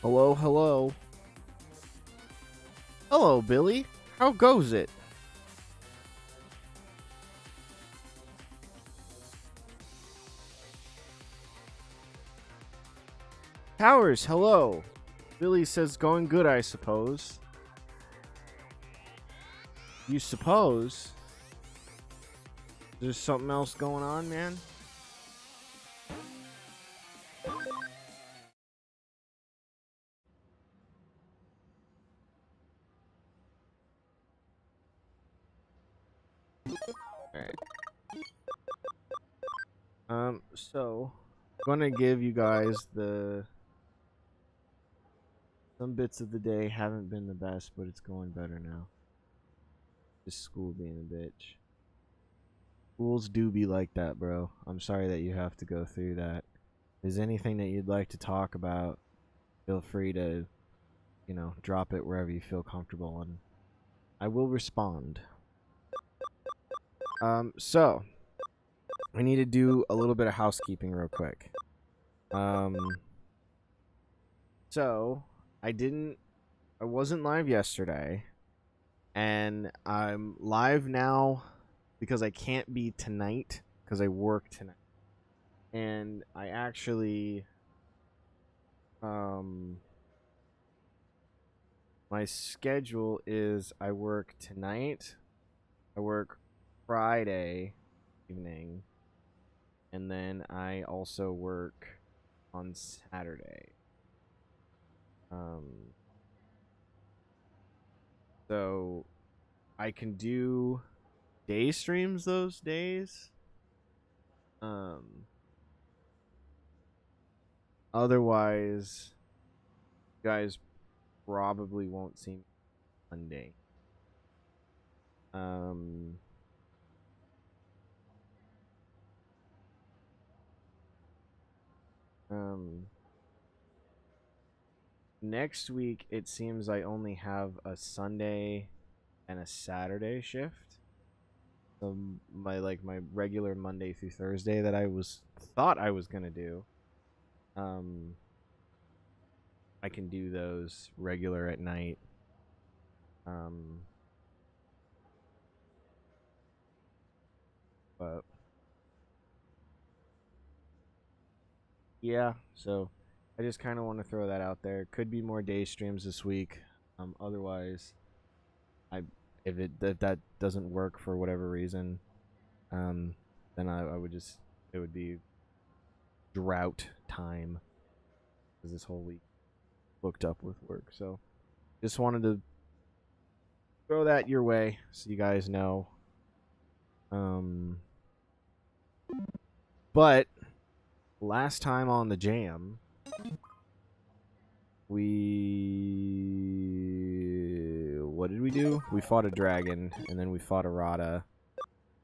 Hello, hello. Hello, Billy. How goes it? Towers, hello. Billy says going good, I suppose. You suppose? There's something else going on, man? Alright. So I'm gonna give you guys some bits of the day haven't been the best, but it's going better now. Just school being a bitch. Schools do be like that, bro. I'm sorry that you have to go through that. If there's anything that you'd like to talk about, feel free to, drop it wherever you feel comfortable, and I will respond. So I need to do a little bit of housekeeping real quick. So I wasn't live yesterday, and I'm live now because I can't be tonight because I work tonight. And I actually, my schedule is I work tonight, I work Friday evening, and then I also work on Saturday. So I can do day streams those days. Otherwise, you guys probably won't see me Monday. Um, um, Next week it seems I only have a Sunday and a Saturday shift. So my regular Monday through Thursday that thought I was gonna do. Um, I can do those regular at night. But yeah, so I just kind of want to throw that out there. Could be more day streams this week. Otherwise, I if that doesn't work for whatever reason, then I would just it would be drought time because this whole week booked up with work. So just wanted to throw that your way so you guys know. But last time on the jam, what did we do? We fought a dragon, and then we fought a Rada,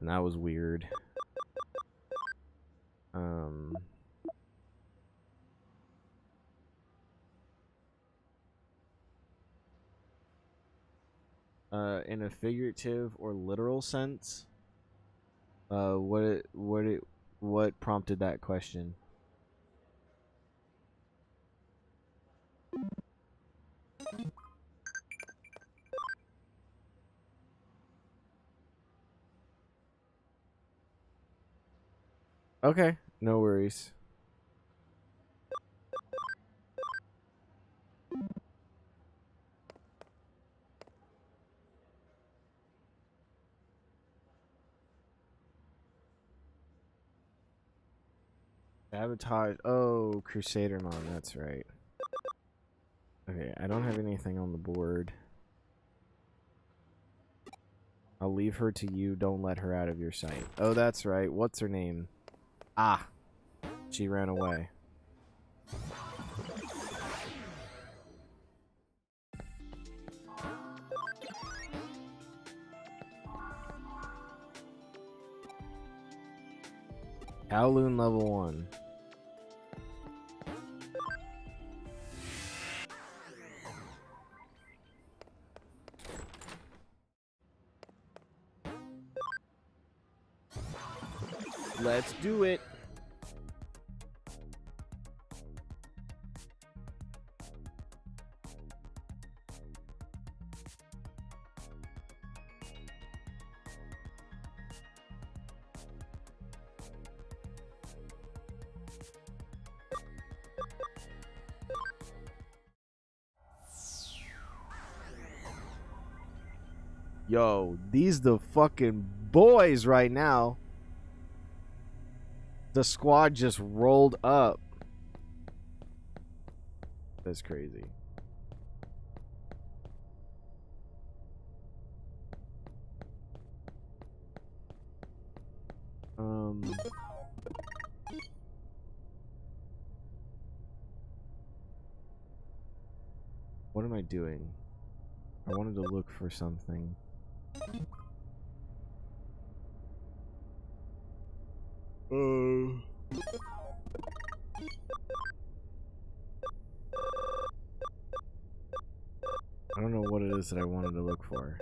and that was weird. In a figurative or literal sense, what prompted that question? Okay, no worries. Sabotage. Oh, Crusadermon, that's right. Okay, I don't have anything on the board. I'll leave her to you. Don't let her out of your sight. Oh, that's right. What's her name? Ah, she ran away. Kowloon level 1. Let's do it. Yo, these the fucking boys right now. The squad just rolled up. That's crazy. What am I doing? I wanted to look for something. I don't know what it is that I wanted to look for.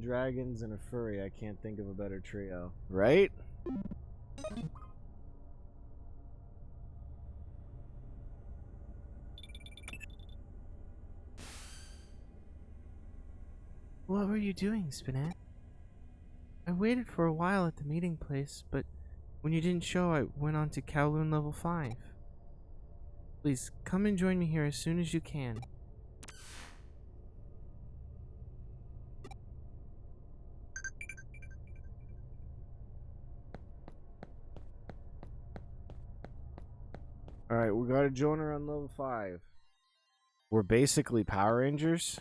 Dragons and a furry. I can't think of a better trio. Right? What were you doing, Spinette? I waited for a while at the meeting place, but when you didn't show, I went on to Kowloon level 5. Please, come and join me here as soon as you can. Alright, we got a joiner on level 5. We're basically Power Rangers.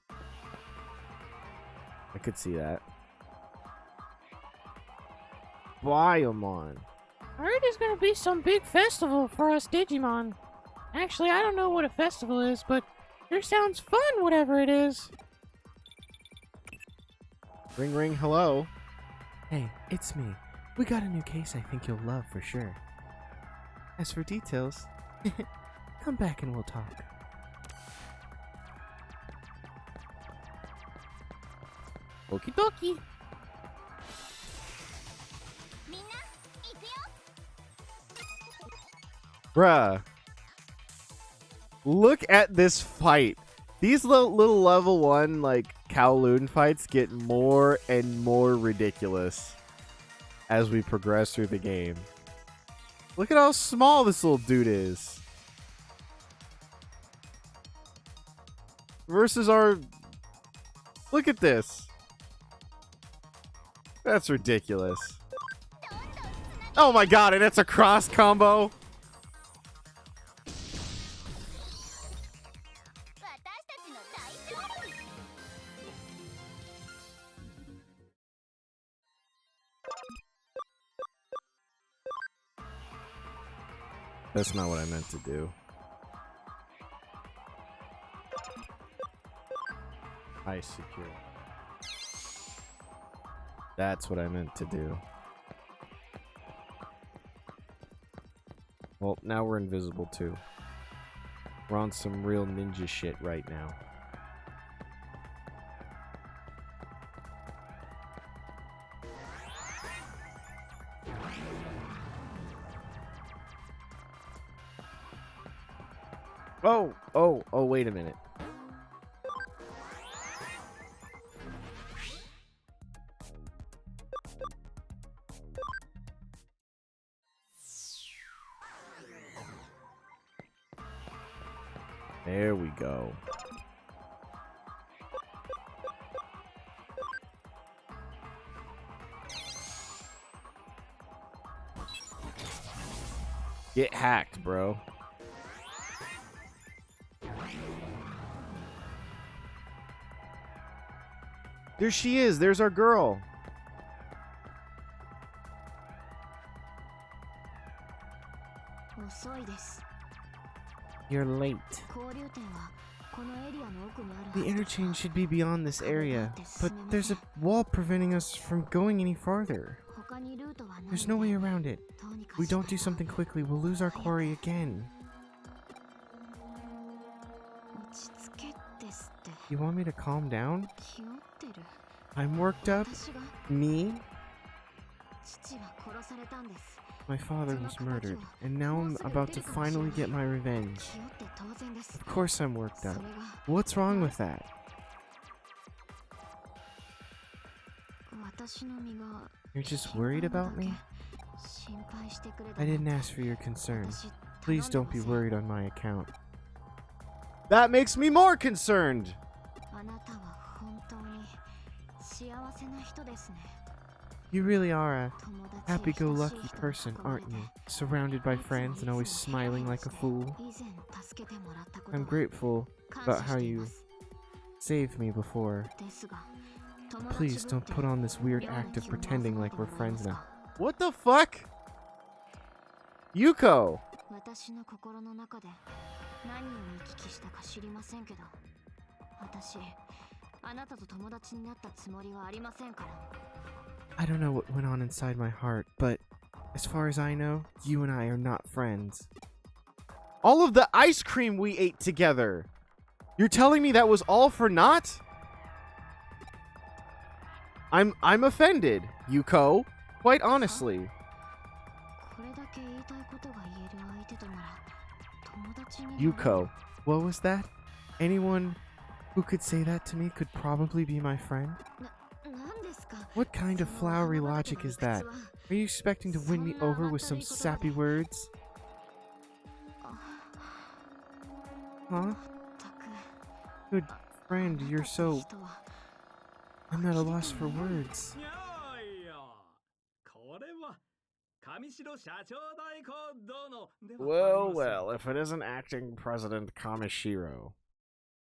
I could see that. Biomon. I heard there's gonna be some big festival for us Digimon. Actually, I don't know what a festival is, but sure sounds fun, whatever it is. Ring ring, hello. Hey, it's me. We got a new case I think you'll love for sure. As for details, come back and we'll talk. Okie dokie. Bruh. Look at this fight. These little level 1, like, Kowloon fights get more and more ridiculous as we progress through the game. Look at how small this little dude is. Versus our... Look at this. That's ridiculous. Oh my god, and it's a cross combo. That's not what I meant to do. I secure. That's what I meant to do. Well, now we're invisible too. We're on some real ninja shit right now. Oh, wait a minute. There we go. Get hacked, bro. There she is. There's our girl. You're late. The interchange should be beyond this area, but there's a wall preventing us from going any farther. There's no way around it. If we don't do something quickly, we'll lose our quarry again. You want me to calm down? I'm worked up? Me? My father was murdered, and now I'm about to finally get my revenge. Of course I'm worked up. What's wrong with that? You're just worried about me? I didn't ask for your concern. Please don't be worried on my account. That makes me more concerned. You really are a happy-go-lucky person, aren't you? Surrounded by friends and always smiling like a fool. I'm grateful about how you saved me before. Please don't put on this weird act of pretending like we're friends now. What the fuck? Yuko! I don't know what went on inside my heart, but as far as I know, you and I are not friends. All of the ice cream we ate together! You're telling me that was all for naught? I'm offended, Yuko. Quite honestly. Yuko, what was that? Anyone who could say that to me could probably be my friend? What kind of flowery logic is that? Are you expecting to win me over with some sappy words? Huh? Good friend, you're so... I'm at a loss for words. Well, well, if it isn't acting President Kamishiro.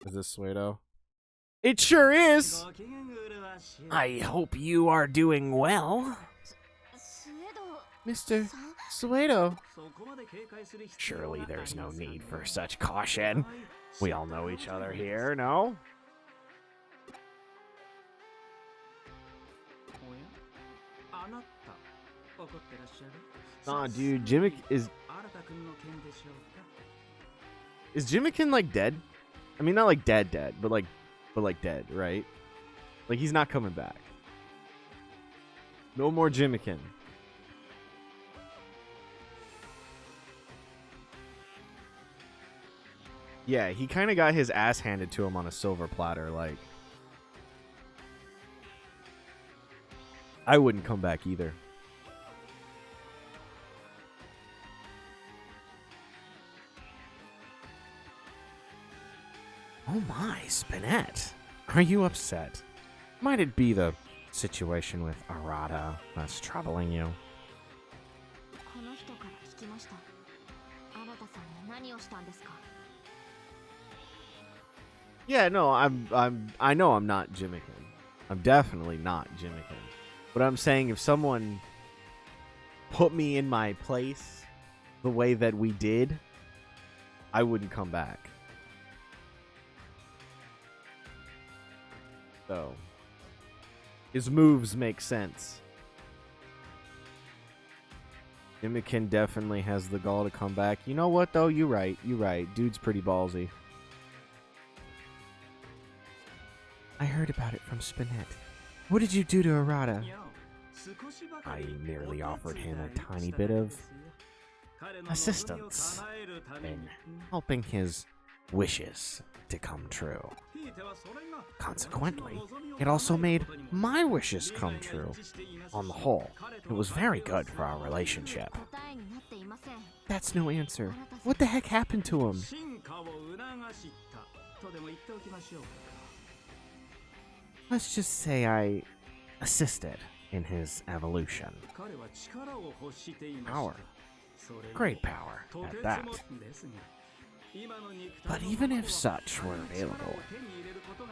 Is this Suedo? It sure is! I hope you are doing well. Mr. Suedo. Surely there's no need for such caution. We all know each other here, no? Nah, dude, is Jimmikin like dead? I mean, not like dead, but like dead, right? Like he's not coming back. No more Jimmikin. Yeah, he kind of got his ass handed to him on a silver platter. Like, I wouldn't come back either. Oh my, Spinette. Are you upset? Might it be the situation with Arata that's troubling you? Yeah, no, I know I'm not Jimmikin. I'm definitely not Jimmikin. But I'm saying if someone put me in my place the way that we did, I wouldn't come back. So, his moves make sense. Jimmikin definitely has the gall to come back. You know what, though? You're right. Dude's pretty ballsy. I heard about it from Spinette. What did you do to Arata? I merely offered him a tiny bit of assistance in helping his wishes to come true. Consequently, it also made my wishes come true. On the whole, it was very good for our relationship. That's no answer. What the heck happened to him? Let's just say I assisted in his evolution. Power. Great power at that. But even if such were available,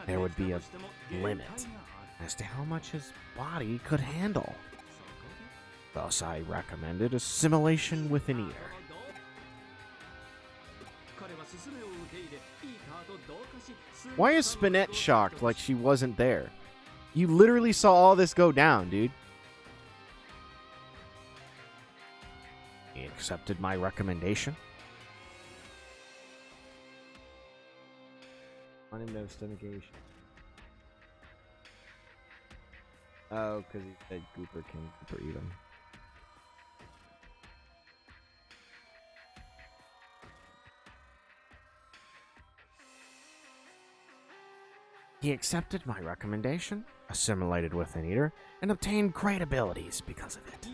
there would be a limit as to how much his body could handle. Thus, I recommended assimilation with an eater. Why is Spinette shocked like she wasn't there? You literally saw all this go down, dude. He accepted my recommendation. On him no stomachation. Oh, because he said Gooper can Gooper eat him. He accepted my recommendation, assimilated with an eater and obtained great abilities because of it.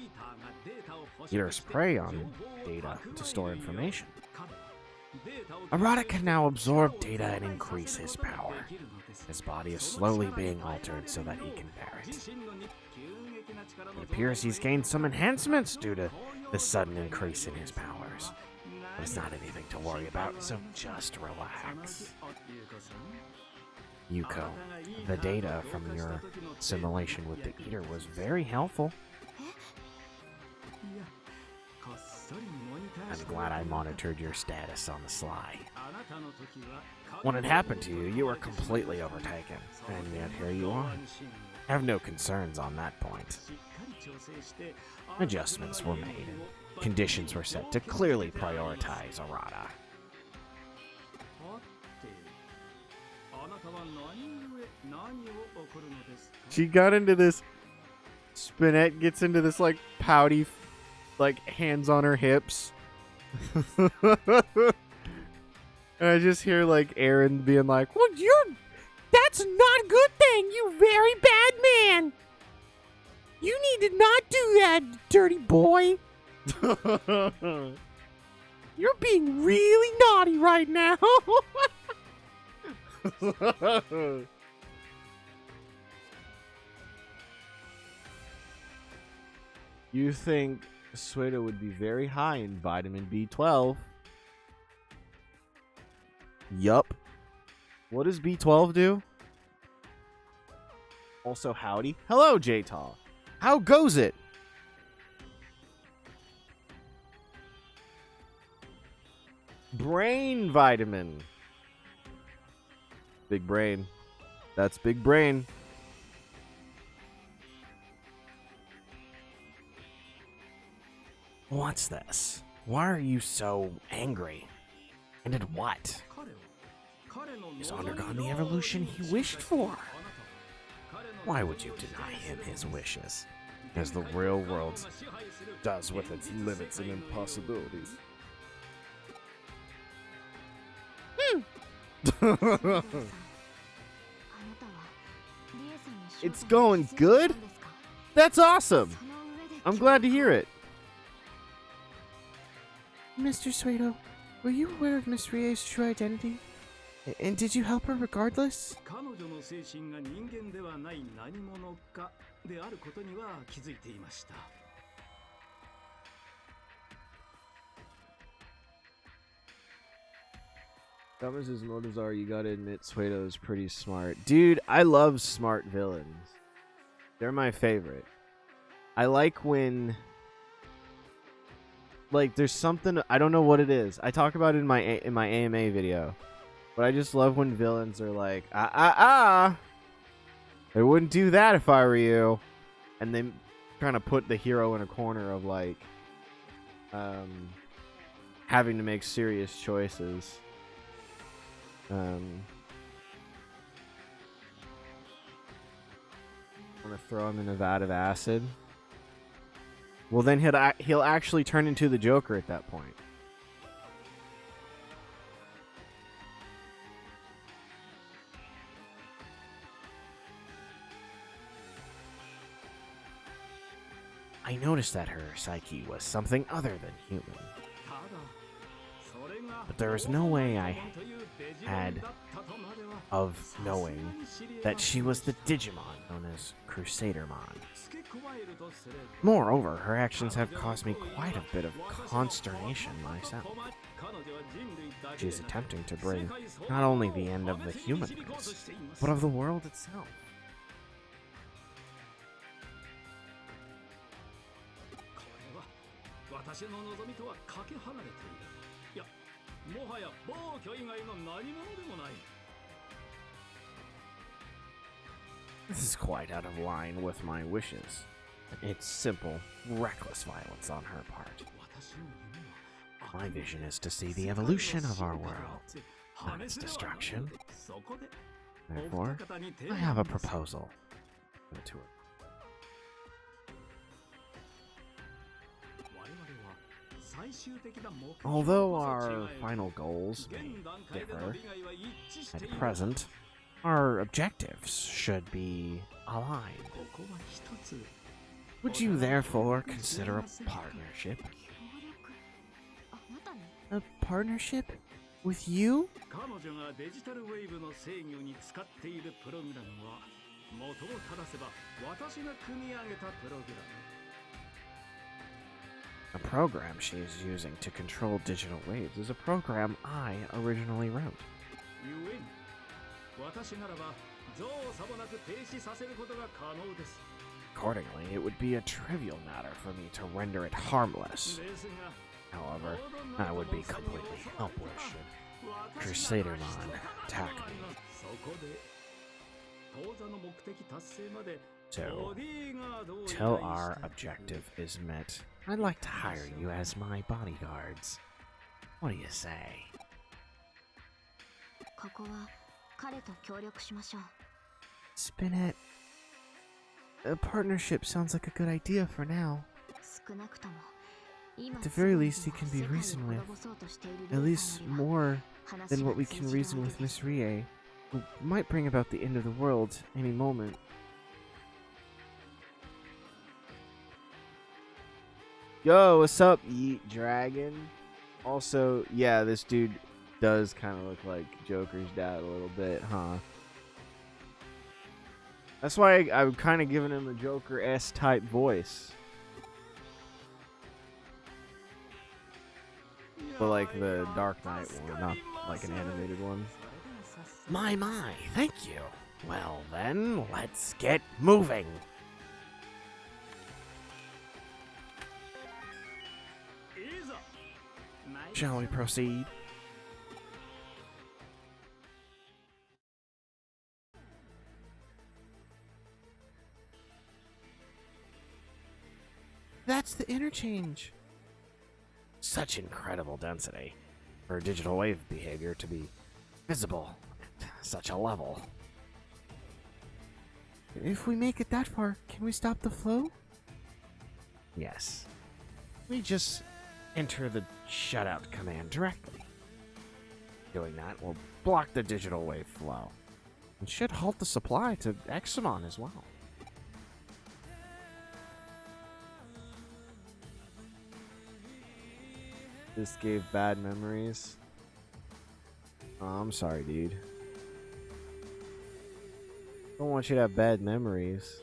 Eaters prey on data to store information. Arata can now absorb data and increase his power. His body is slowly being altered so that he can bear it. It appears he's gained some enhancements due to the sudden increase in his powers. But it's not anything to worry about, so just relax. Yuko, the data from your simulation with the Eater was very helpful. I'm glad I monitored your status on the sly. When it happened to you, you were completely overtaken, and yet here you are. I have no concerns on that point. Adjustments were made, and conditions were set to clearly prioritize Arata. She got into this. Spinette gets into this, like, pouty, like, hands on her hips. And I just hear, like, Aaron being like, well, that's not a good thing, you very bad man. You need to not do that, dirty boy. You're being really naughty right now. You think Sueda would be very high in vitamin B12? Yup. What does B12 do? Also, howdy. Hello, J-Tall. How goes it? Brain vitamin. Big brain. That's big brain. What's this? Why are you so angry? And at what? He's undergone the evolution he wished for. Why would you deny him his wishes? As the real world does with its limits and impossibilities. It's going good? That's awesome! I'm glad to hear it. Mr. Suedo, were you aware of Miss Rie's true identity? And did you help her regardless? Dumb as his motives are, you gotta admit Suedo's pretty smart. Dude, I love smart villains. They're my favorite. I like when... like, there's something... I don't know what it is. I talk about it in my AMA video. But I just love when villains are like, I wouldn't do that if I were you. And they kind of put the hero in a corner of, like, having to make serious choices. Want to throw him in a vat of acid? Well, then he'll actually turn into the Joker at that point. I noticed that her psyche was something other than human. But there is no way I had of knowing that she was the Digimon known as Crusadermon. Moreover, her actions have caused me quite a bit of consternation myself. She is attempting to bring not only the end of the human race, but of the world itself. This is quite out of line with my wishes. It's simple, reckless violence on her part. My vision is to see the evolution of our world, not its destruction. Therefore, I have a proposal to her. Although our final goals may differ, at present, Our objectives should be aligned. Would you therefore consider a partnership? A partnership? With you? The program she is using to control digital waves is a program I originally wrote. Accordingly, it would be a trivial matter for me to render it harmless. However, I would be completely helpless should Crusadermon attack me. So, till our objective is met, I'd like to hire you as my bodyguards. What do you say? Spinette, a partnership sounds like a good idea for now. At the very least, he can be reasoned with. At least more than what we can reason with Miss Rie, who might bring about the end of the world any moment. Yo, what's up, Yeet Dragon? Also, yeah, this dude does kind of look like Joker's dad a little bit, huh? That's why I'm kind of giving him a Joker-esque type voice. But like the Dark Knight one, not like an animated one. My, thank you. Well then, let's get moving. Shall we proceed? That's the interchange. Such incredible density for digital wave behavior to be visible at such a level. If we make it that far, can we stop the flow? Yes. We just enter the shutout command directly. Doing that will block the digital wave flow and should halt the supply to Examon as well. This gave bad memories. Oh, I'm sorry, dude. Don't want you to have bad memories.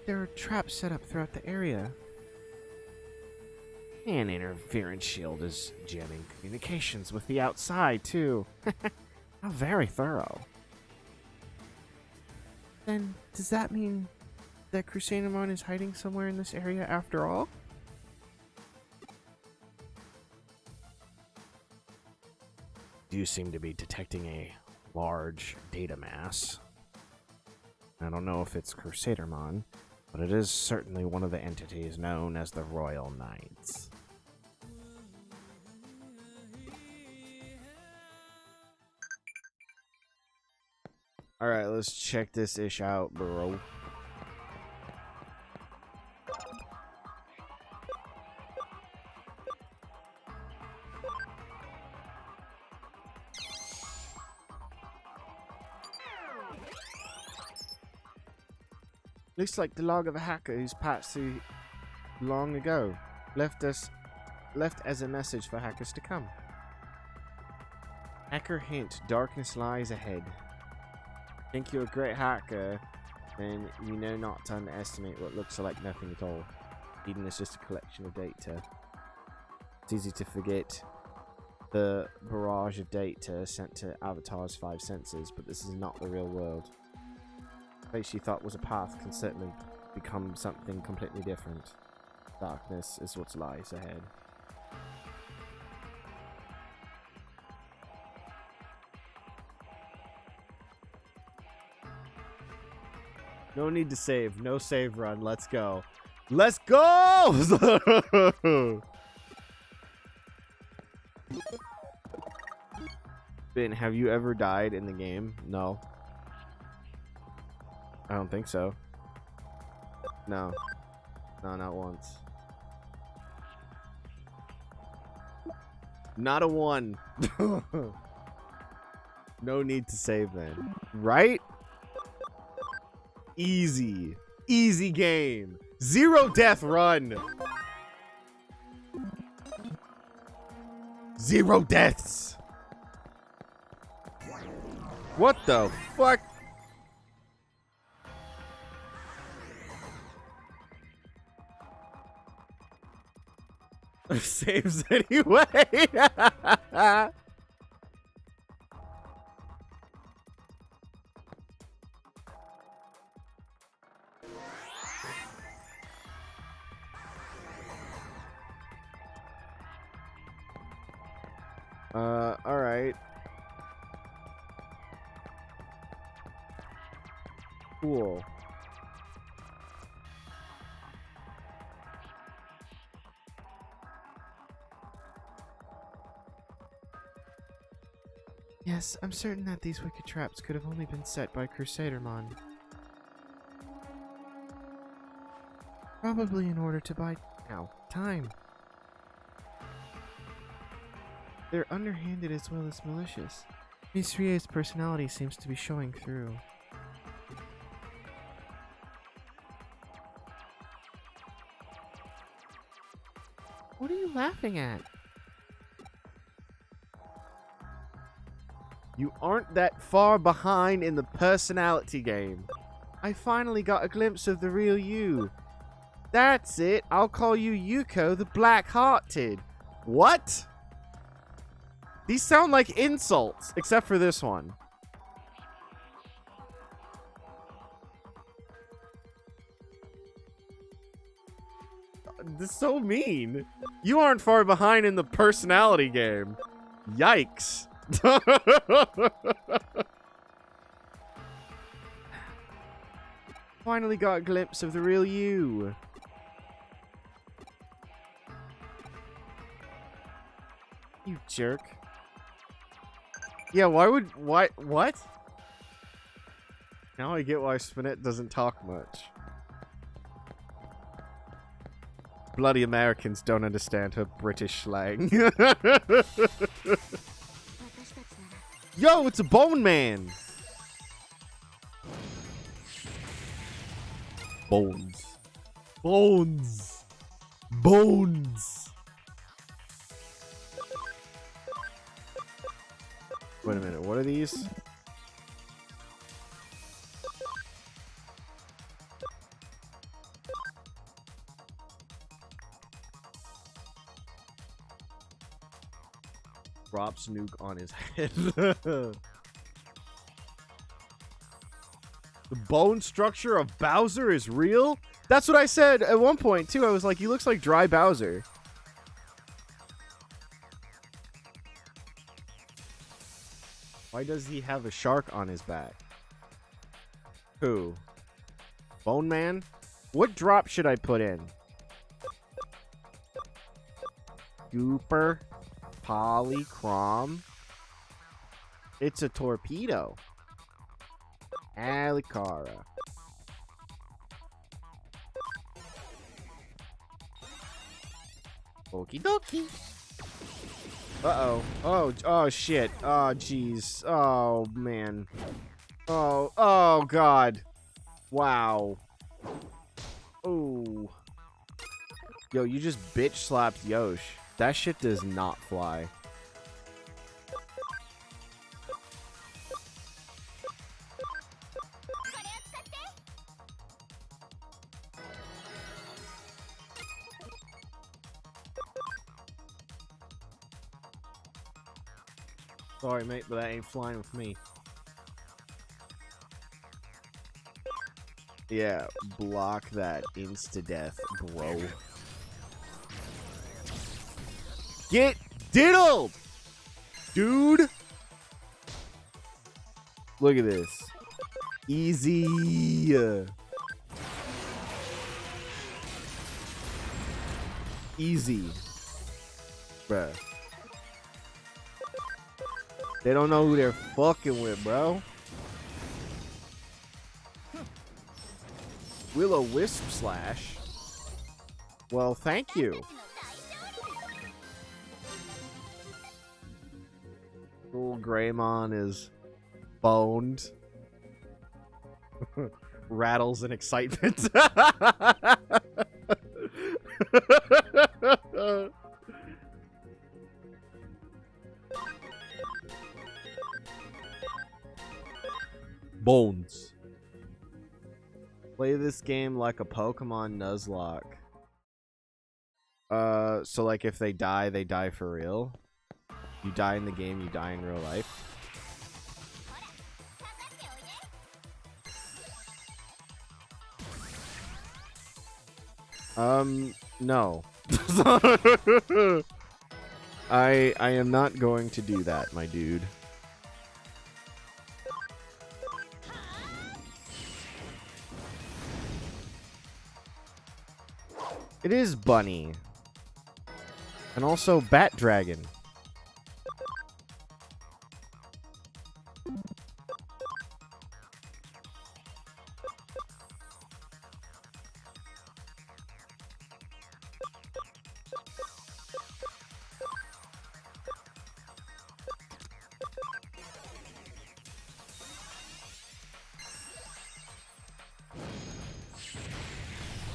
There are traps set up throughout the area. An interference shield is jamming communications with the outside, too. How very thorough. Then, does that mean that Crusadermon is hiding somewhere in this area after all? You seem to be detecting a large data mass. I don't know if it's Crusadermon, but it is certainly one of the entities known as the Royal Knights. Alright, let's check this ish out, bro. Looks like the log of a hacker who's passed through long ago. Left as a message for hackers to come. Hacker hint, darkness lies ahead. Think you're a great hacker, then you know not to underestimate what looks like nothing at all. Eden is just a collection of data. It's easy to forget the barrage of data sent to Avatar's 5 senses, but this is not the real world. The place you thought was a path can certainly become something completely different. Darkness is what lies ahead. No need to save. No save run. Let's go. Let's go! Ben, have you ever died in the game? No. I don't think so. No. No, not once. Not a one. No need to save then. Right? Easy. Easy game. 0 death run. 0 deaths. What the fuck? Saves anyway. All right. Cool. Yes, I'm certain that these wicked traps could have only been set by Crusadermon. Probably in order to buy time. They're underhanded as well as malicious. Miss Rie's personality seems to be showing through. What are you laughing at? You aren't that far behind in the personality game. I finally got a glimpse of the real you. That's it. I'll call you Yuko the Black-Hearted. What? These sound like insults, except for this one. This is so mean. You aren't far behind in the personality game. Yikes. Finally got a glimpse of the real you. You jerk. Yeah, what? Now I get why Spinette doesn't talk much. Bloody Americans don't understand her British slang. Yo, it's a Bone Man! Bones. Bones. Bones. Wait a minute, what are these? Drops nuke on his head. The bone structure of Bowser is real? That's what I said at one point, too. I was like, he looks like dry Bowser. Why does he have a shark on his back? Who? Bone Man? What drop should I put in? Gooper? Polychrome? It's a torpedo. Alicara. Okie dokie. Uh-oh. Oh, shit. Oh, jeez. Oh, man. Oh, God. Wow. Oh. Yo, you just bitch slapped Yosh. That shit does not fly. Sorry, mate, but that ain't flying with me. Yeah, block that insta-death, bro. Get diddled! Dude! Look at this. Easy. Easy. Bruh. They don't know who they're fucking with, bro. Will-O-Wisp slash. Well, thank you. Old Greymon is Boned. Rattles in excitement. Bones. Play this game like a Pokemon Nuzlocke. So like if they die for real. You die in the game, you die in real life. No. I am not going to do that, my dude. It is Bunny. And also Bat Dragon.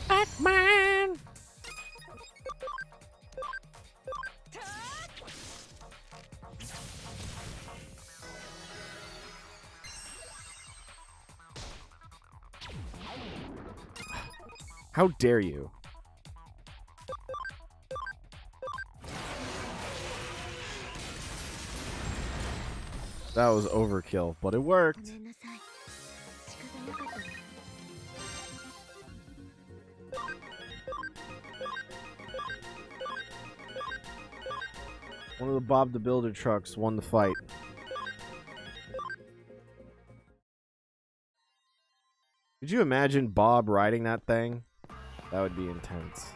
Batman! How dare you? That was overkill, but it worked. One of the Bob the Builder trucks won the fight. Could you imagine Bob riding that thing? That would be intense.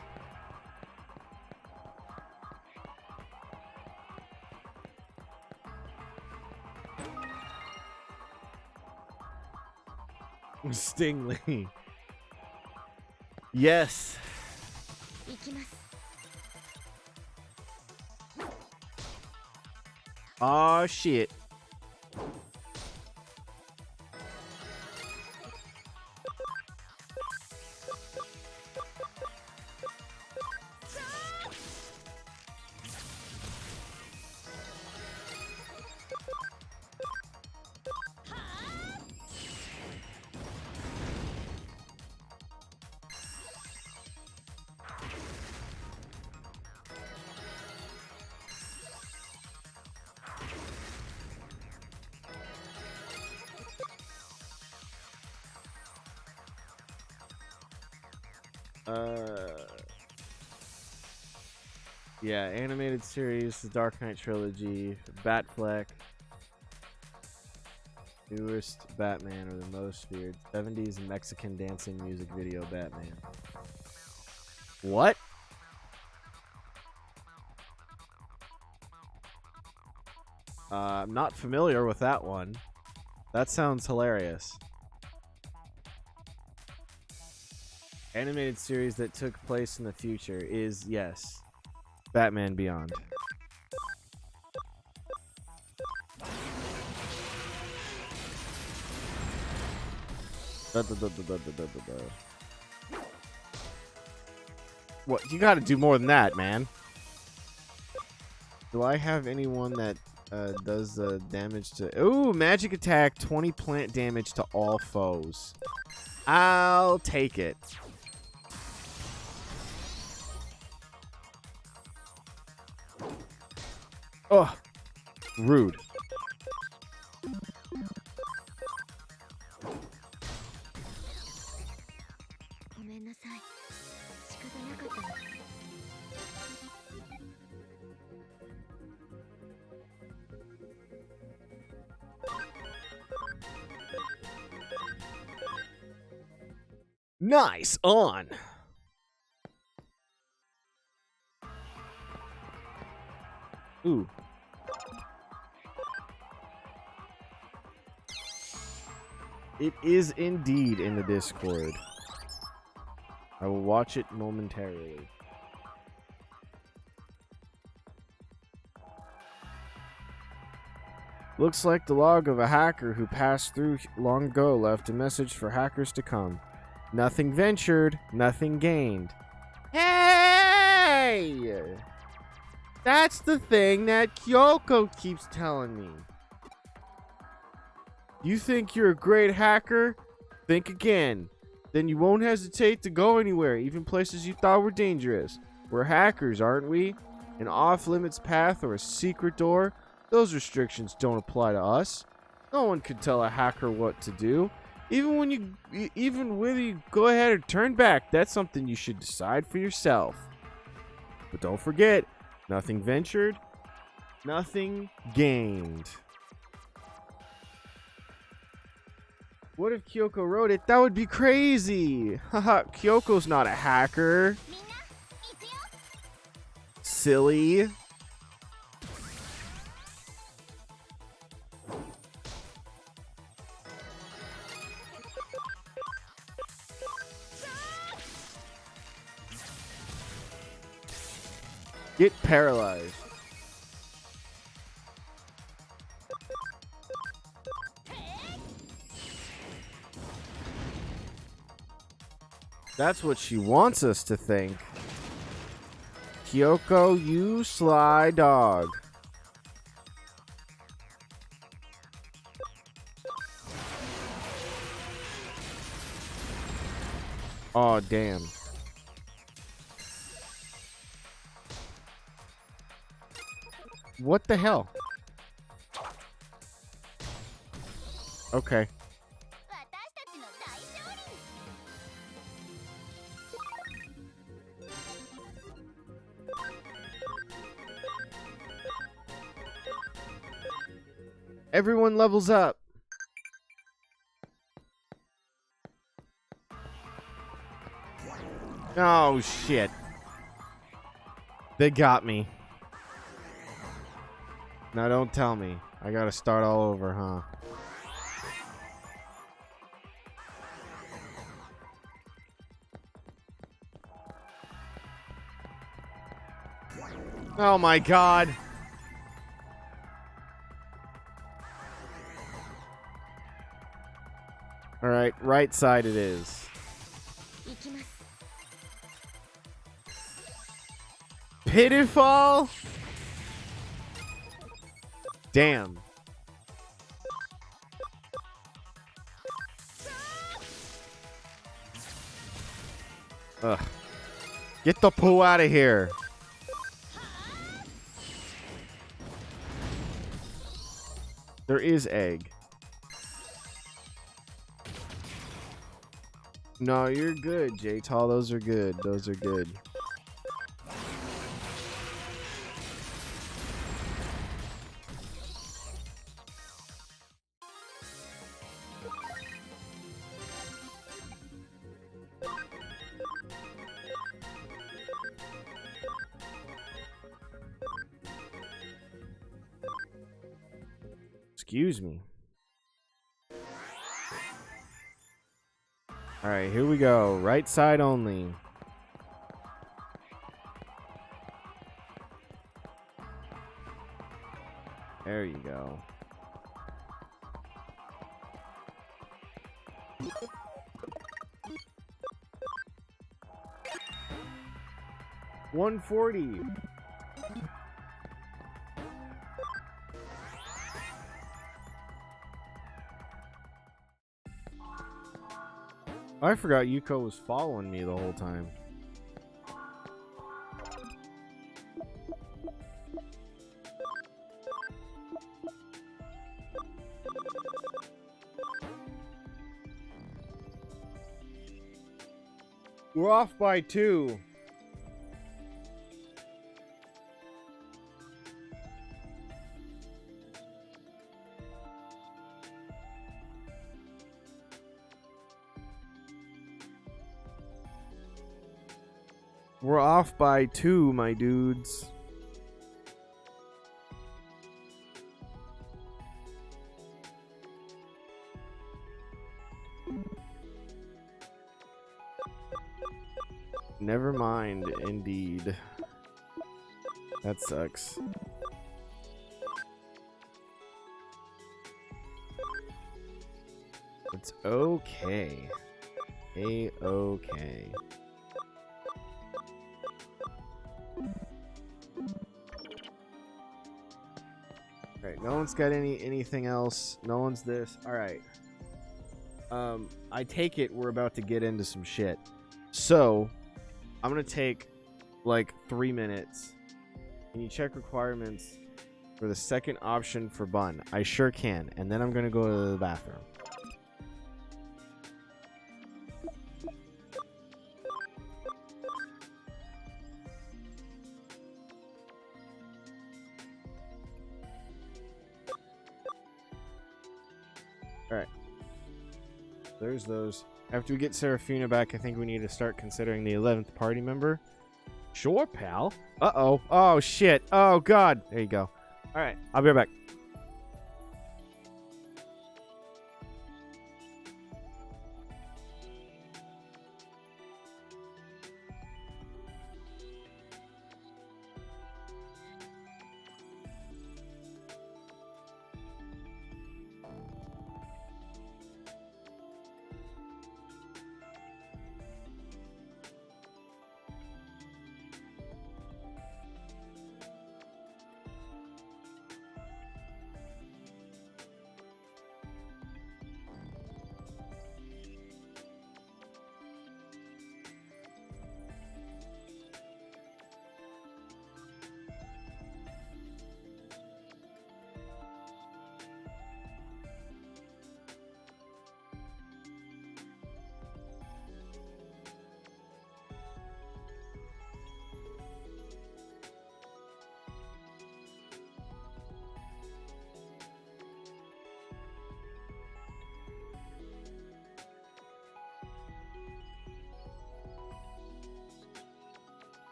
Stingley. Yes. Aw, shit. Yeah, animated series, the Dark Knight trilogy, Batfleck, newest Batman, or the most feared 70s Mexican dancing music video Batman. What? I'm not familiar with that one. That sounds hilarious. Animated series that took place in the future is, yes, Batman Beyond. What? You gotta do more than that, man. Do I have anyone that does the damage to... Ooh, magic attack, 20 plant damage to all foes. I'll take it. Ugh. Rude. Nice on. Ooh. It is indeed in the Discord. I will watch it momentarily. Looks like the log of a hacker who passed through long ago left a message for hackers to come. Nothing ventured, nothing gained. Hey! That's the thing that Kyoko keeps telling me. You think you're a great hacker? Think again. Then you won't hesitate to go anywhere, even places you thought were dangerous. We're hackers, aren't we? An off-limits path or a secret door? Those restrictions don't apply to us. No one could tell a hacker what to do. Even whether you go ahead or turn back, that's something you should decide for yourself. But don't forget, nothing ventured, nothing gained. What if Kyoko wrote it? That would be crazy. Haha, Kyoko's not a hacker. Silly. Get paralyzed. That's what she wants us to think. Kyoko, you sly dog. Oh, damn. What the hell? Okay. Everyone levels up. Oh, shit. They got me. Now don't tell me. I gotta start all over, huh? Oh my god. Alright, right side it is. Pitiful? Damn. Ugh. Get the poo out of here. There is egg. No, you're good, J-Tall. Those are good. Those are good. Excuse me. Alright, here we go. Right side only. There you go. $140. I forgot Yuko was following me the whole time. We're off by 2. We're off by 2, my dudes. Never mind, indeed. That sucks. It's okay. A-okay. Alright, no one's got anything else. No one's this. Alright. I take it we're about to get into some shit. So, I'm gonna take like 3 minutes. Can you check requirements for the second option for bun? I sure can. And then I'm gonna go to the bathroom. Alright. There's those. After we get Serafina back, I think we need to start considering the 11th party member. Sure, pal. Uh-oh. Oh, shit. Oh, God. There you go. Alright, I'll be right back.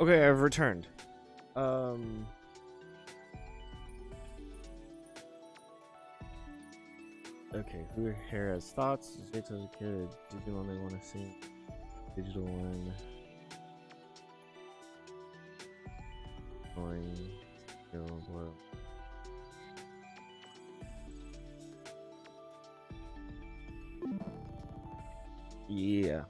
Okay, I've returned. Okay, who here has thoughts? Jake as a kid, Digimon they want to see. Digital one. Going. Well. Yeah.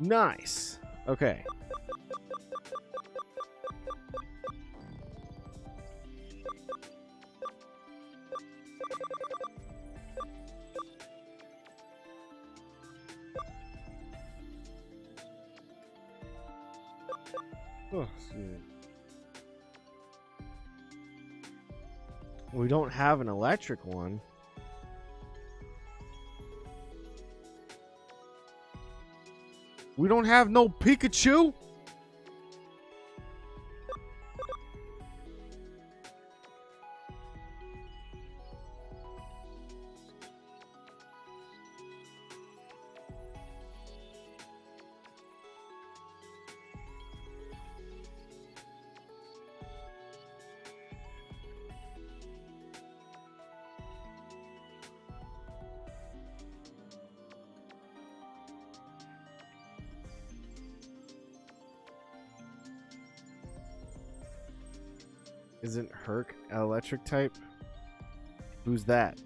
Nice. Okay. Oh, excuse me. We don't have an electric one. We don't have no Pikachu? Isn't Herc electric type? Who's that?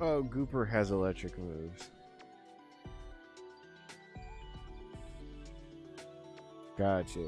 Oh, Gooper has electric moves. Gotcha.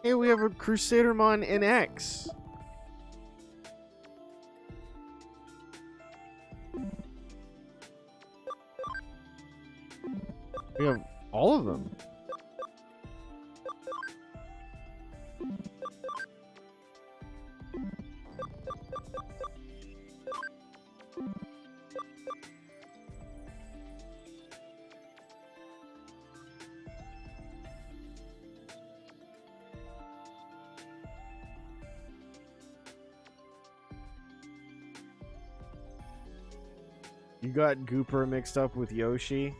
Hey, we have a Crusadermon in X. We have all of them. You got Gooper mixed up with Yoshi?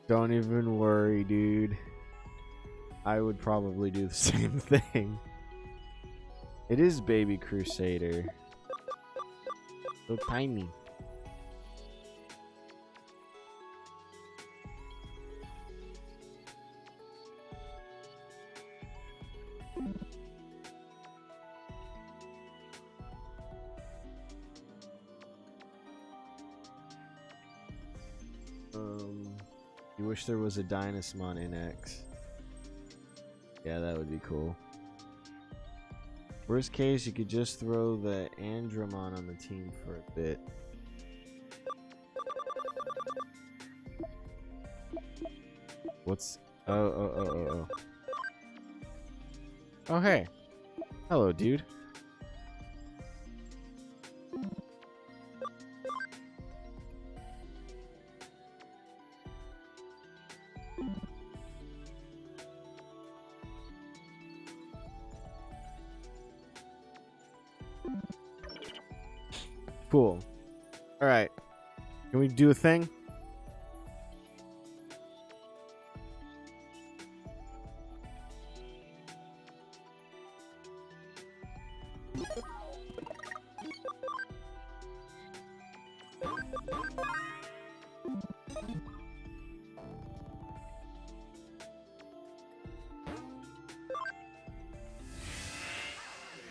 Don't even worry, dude. I would probably do the same thing. It is Baby Crusader. So tiny. You wish there was a Dynasmon in X. Yeah, that would be cool. Worst case, you could just throw the Andromon on the team for a bit. What's... Oh. Oh, hey. Hello, dude. Cool. Alright. Can we do a thing?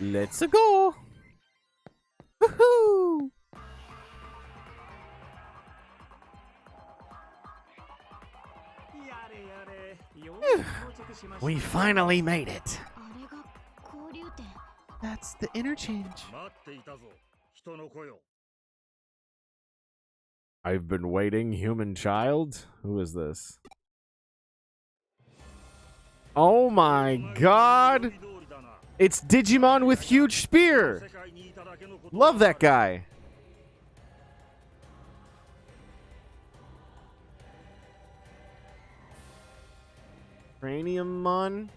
Let's go. Woohoo! We finally made it. That's the interchange. I've been waiting, human child. Who is this? Oh my god! It's Digimon with huge spear! Love that guy! Craniumon?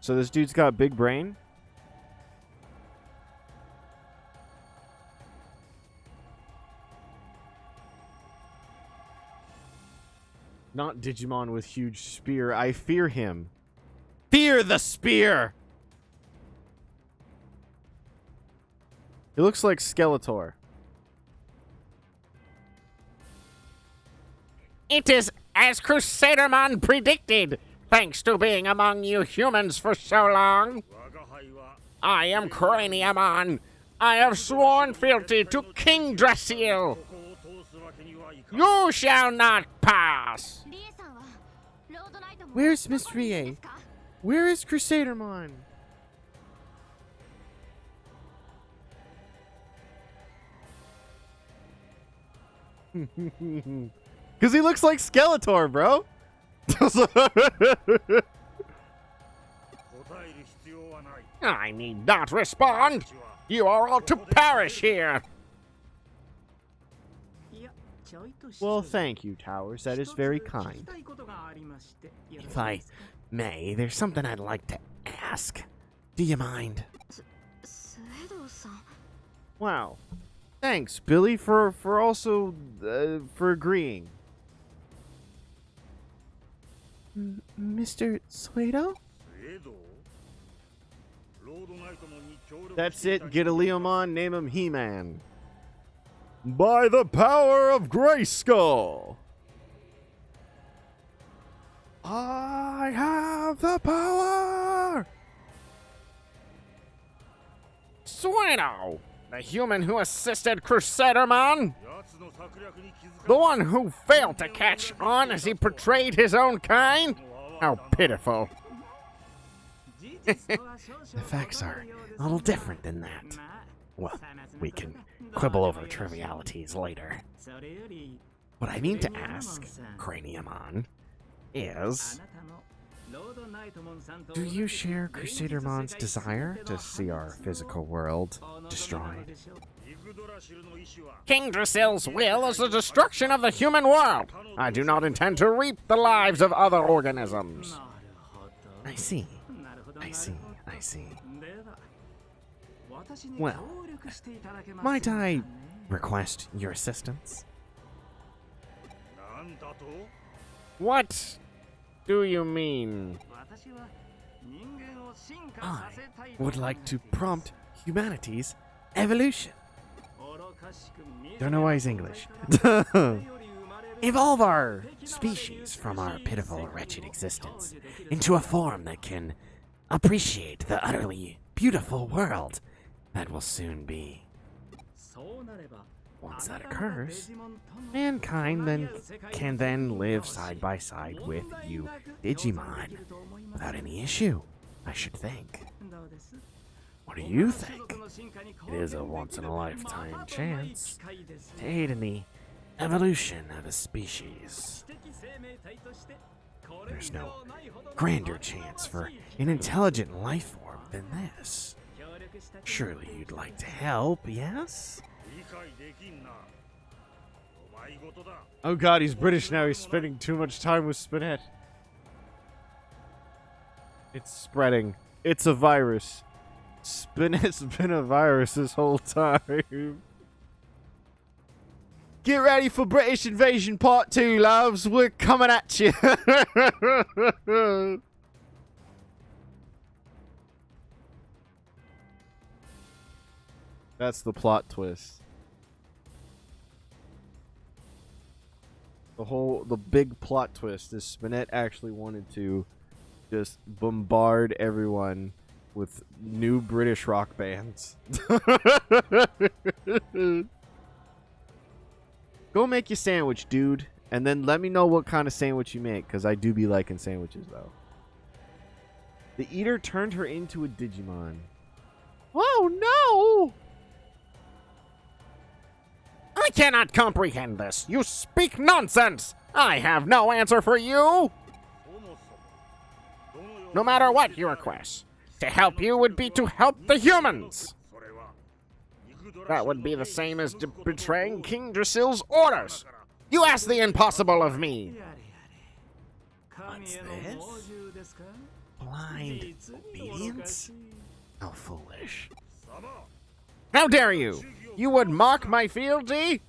So this dude's got big brain? Not Digimon with huge spear. I fear him. Fear the spear! He looks like Skeletor. It is as Crusadermon predicted, thanks to being among you humans for so long. I am Craniumon. I have sworn fealty to King Drasil. You shall not pass. Where's Miss Rie? Where is Crusadermon? Because he looks like Skeletor, bro. I need not respond. You are all to perish here. Well, thank you, Towers. That is very kind. If I may, there's something I'd like to ask. Do you mind? Wow. Thanks, Billy, for also for agreeing. Mr. Slato? That's it. Get a Leomon, name him He-Man. By the power of Grayskull, I have the power. Sueno, the human who assisted Crusadermon. The one who failed to catch on as he portrayed his own kind? How pitiful. The facts are a little different than that. Well, we can quibble over trivialities later. What I mean to ask, Craniumon, is... Do you share Crusadermon's desire to see our physical world destroyed? King Drasil's will is the destruction of the human world. I do not intend to reap the lives of other organisms. I see. Well, might I request your assistance? What do you mean? I would like to prompt humanity's evolution. Don't know why he's English. Evolve our species from our pitiful, wretched existence into a form that can appreciate the utterly beautiful world that will soon be. Once that occurs, mankind can then live side by side with you Digimon without any issue, I should think. What do you think? It is a once-in-a-lifetime chance to aid in the evolution of a species. There's no grander chance for an intelligent life form than this. Surely you'd like to help, yes? Oh god, he's British now. He's spending too much time with Spinette. It's spreading. It's a virus. Spinette's been a virus this whole time. Get ready for British Invasion Part 2, loves. We're coming at you. That's the plot twist. The big plot twist is Spinette actually wanted to just bombard everyone with new British rock bands. Go make your sandwich, dude. And then let me know what kind of sandwich you make, because I do be liking sandwiches, though. The eater turned her into a Digimon. Oh no! I cannot comprehend this. You speak nonsense. I have no answer for you. No matter what you request, to help you would be to help the humans. That would be the same as betraying King Drasil's orders. You ask the impossible of me. What's this? Blind obedience? How foolish. How dare you? You would mock my fealty?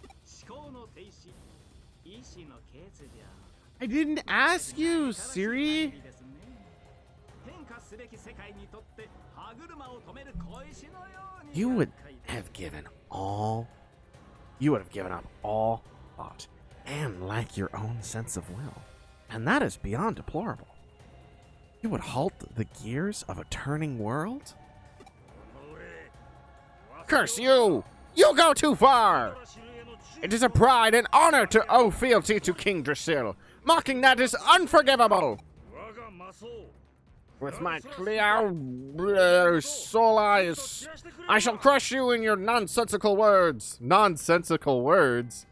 I didn't ask you, Siri. You would have given up all thought and lack your own sense of will. And that is beyond deplorable. You would halt the gears of a turning world? Curse you! You go too far! It is a pride and honor to owe fealty to King Drasil. Mocking that is unforgivable! With my clear soul eyes, I shall crush you in your nonsensical words. Nonsensical words?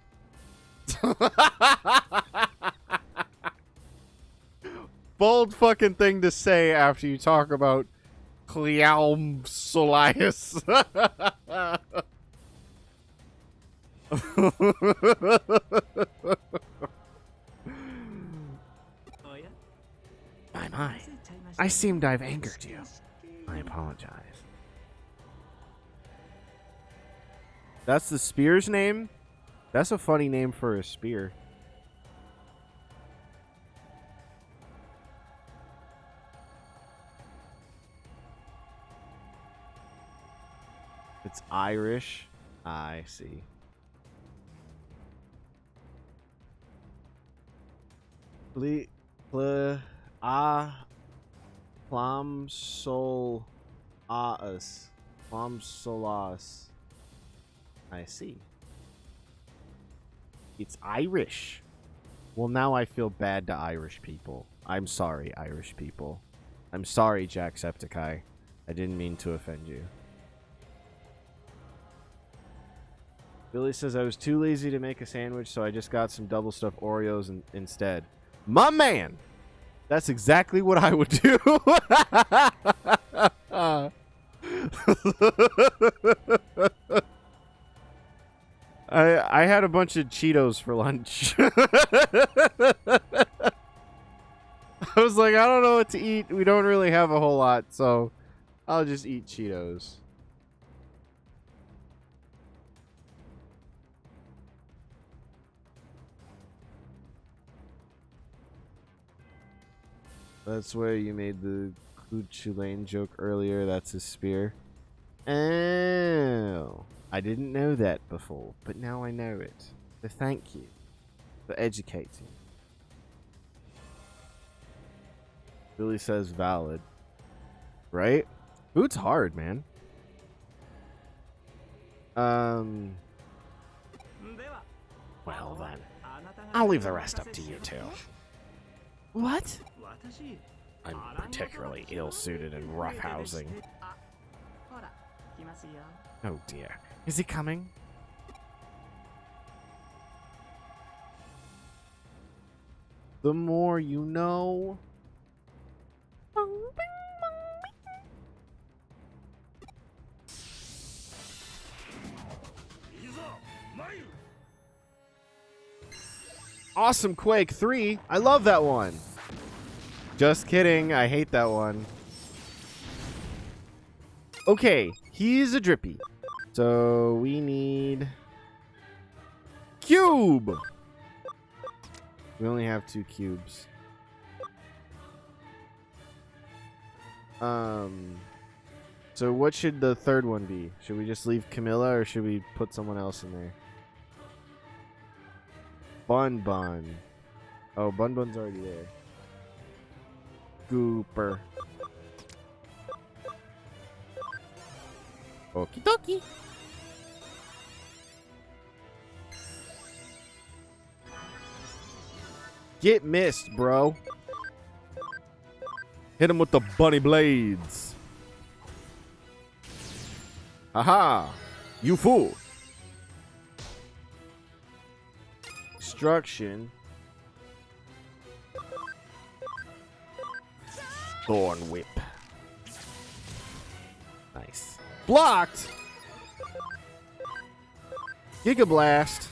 Bold fucking thing to say after you talk about Clealm Solias. My. I seemed I've angered you. I apologize. That's the spear's name? That's a funny name for a spear. It's Irish. I see. Plum sol aas. Plum solas. I see. It's Irish. Well, now I feel bad to Irish people. I'm sorry, Irish people. I'm sorry, Jacksepticeye. I didn't mean to offend you. Billy says I was too lazy to make a sandwich, so I just got some double stuffed Oreos instead. My man! That's exactly what I would do. I had a bunch of Cheetos for lunch. I was like, I don't know what to eat. We don't really have a whole lot, so I'll just eat Cheetos. That's where you made the Kuchulain joke earlier. That's his spear. Oh. I didn't know that before, but now I know it. So thank you for educating. Billy says valid. Right? Food's hard, man. Well then, I'll leave the rest up to you two. What? I'm particularly ill-suited in rough housing. Oh dear. Is he coming? The more you know. Awesome Quake 3. I love that one. Just kidding. I hate that one. Okay. He's a drippy. So we need cube. We only have 2 cubes. So what should the third one be? Should we just leave Camilla or should we put someone else in there? Bun Bun. Oh, Bun Bun's already there. Gooper. Okie dokie. Get missed, bro. Hit him with the bunny blades. Aha! You fool. Destruction. Thorn Whip. Nice. Blocked. Giga Blast.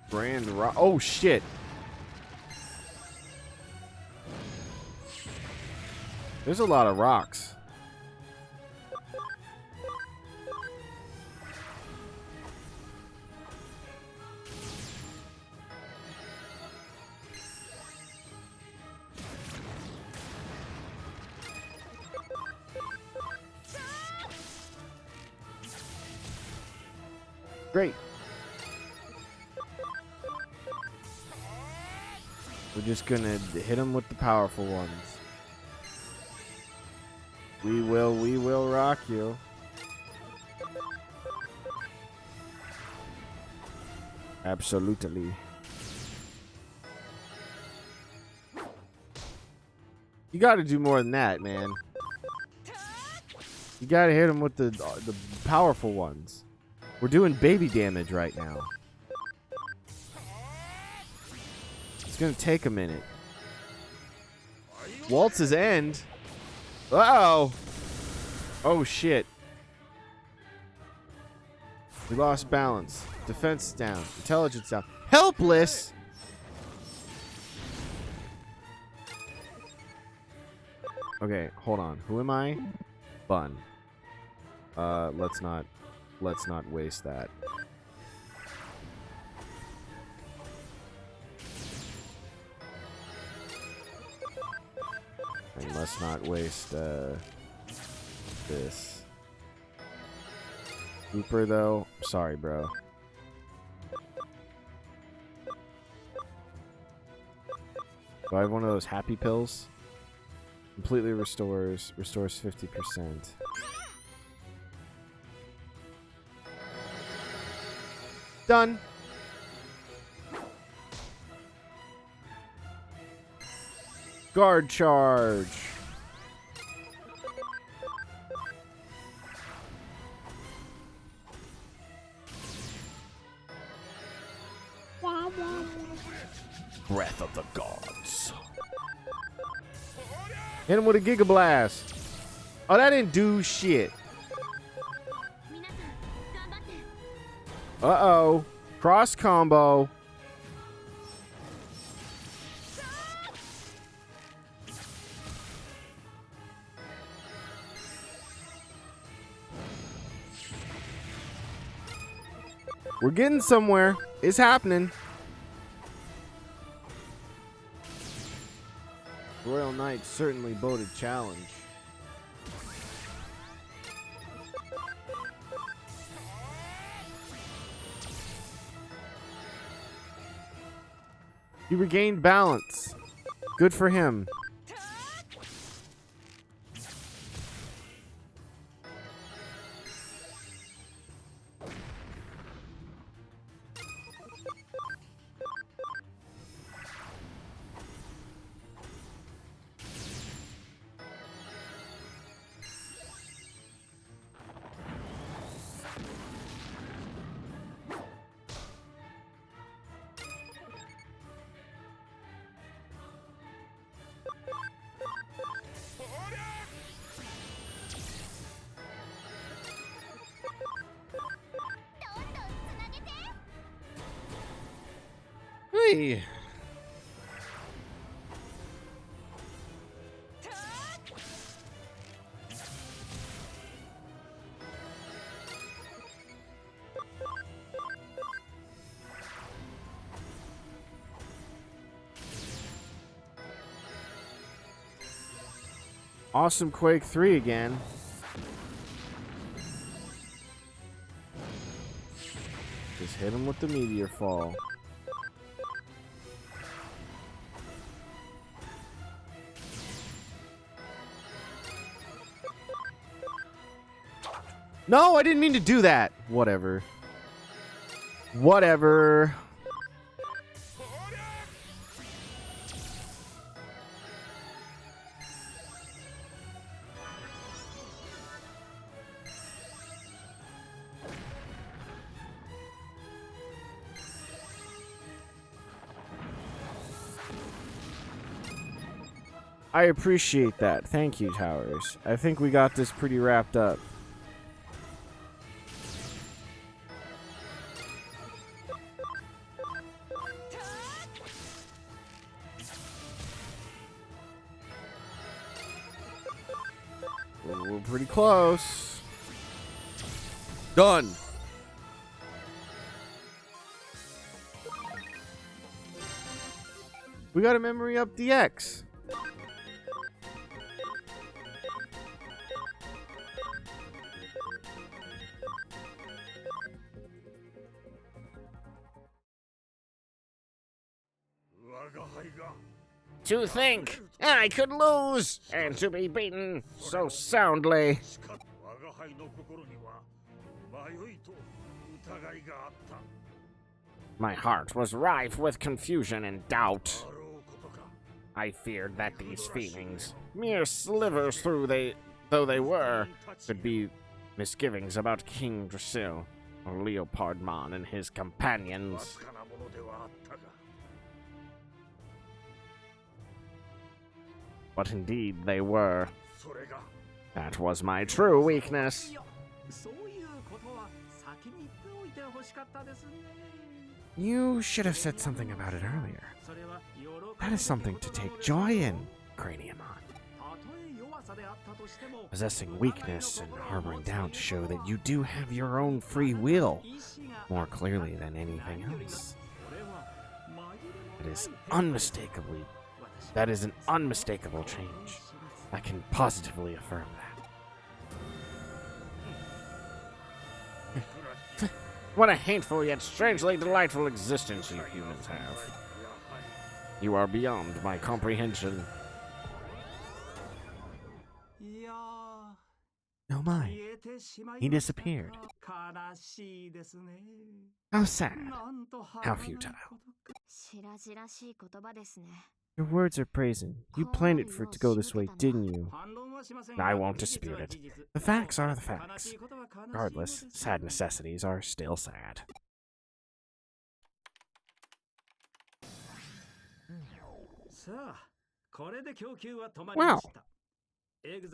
Brand Rock. Oh shit. There's a lot of rocks. Great. We're just gonna hit them with the powerful ones. We will rock you. Absolutely. You gotta do more than that, man. You gotta hit them with the powerful ones. We're doing baby damage right now. It's gonna take a minute. Waltz's end. Uh-oh. Oh, shit. We lost balance. Defense is down. Intelligence down. Helpless! Okay, hold on. Who am I? Fun. Let's not waste that. And let's not waste this. Cooper though, sorry bro. Do I have one of those happy pills? Completely restores 50%. Done. Guard charge. Breath of the gods. Hit him with a Giga Blast. Oh, that didn't do shit. Uh-oh. Cross combo. We're getting somewhere. It's happening. Royal Knight certainly boded challenge. He regained balance. Good for him. Hey. Awesome Quake 3 again. Just hit him with the meteor fall. No, I didn't mean to do that. Whatever. Whatever. I appreciate that. Thank you, Towers. I think we got this pretty wrapped up. We're pretty close. Done. We got a memory up DX. To think I could lose and to be beaten so soundly. My heart was rife with confusion and doubt. I feared that these feelings, mere slivers though they were, could be misgivings about King Drasil, or Leopardmon and his companions. But indeed they were. That was my true weakness. You should have said something about it earlier. That is something to take joy in, Craniumon. Possessing weakness and harboring doubt show that you do have your own free will more clearly than anything else. That is an unmistakable change. I can positively affirm that. What a hateful yet strangely delightful existence you humans have. You are beyond my comprehension. Oh my, he disappeared. How sad. How futile. Your words are praising. You planned it for it to go this way, didn't you? I won't dispute it. The facts are the facts. Regardless, sad necessities are still sad. Well,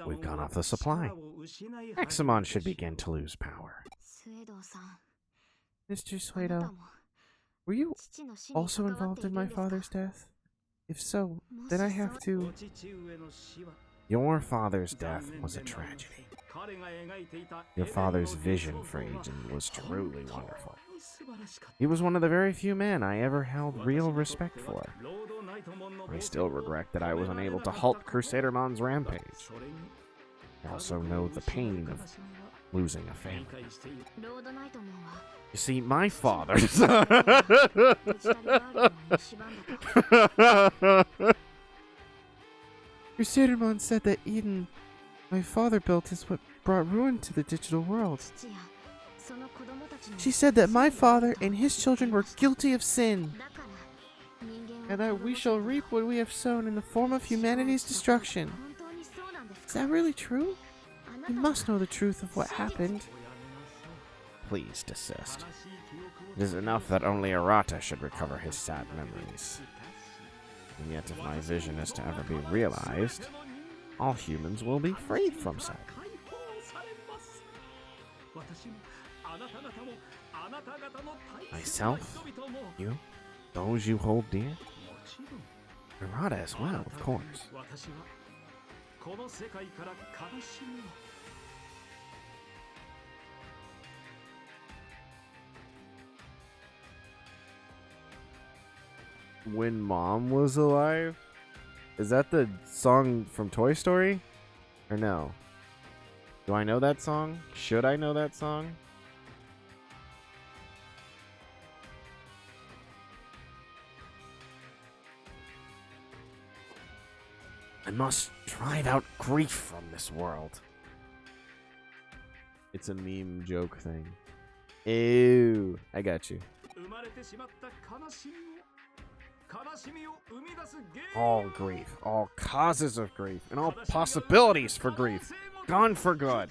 We've gone off the supply. Examon should begin to lose power. Mr. Suedo, were you also involved in my father's death? If so, then I have to... Your father's death was a tragedy. Your father's vision for aging was truly wonderful. He was one of the very few men I ever held real respect for. I still regret that I was unable to halt Crusadermon's rampage. I also know the pain of losing a family. You see, my father... Crusadermon said that Eden, my father built, is what brought ruin to the digital world. She said that my father and his children were guilty of sin, and that we shall reap what we have sown in the form of humanity's destruction. Is that really true? You must know the truth of what happened. Please desist. It is enough that only Arata should recover his sad memories. And yet if my vision is to ever be realized, all humans will be freed from sad. Myself, you, those you hold dear, Arata as well, of course. When Mom Was Alive? Is that the song from Toy Story? Or no? Do I know that song? Should I know that song? I must drive out grief from this world. It's a meme joke thing. Ew. I got you. All grief, all causes of grief, and all possibilities for grief, gone for good.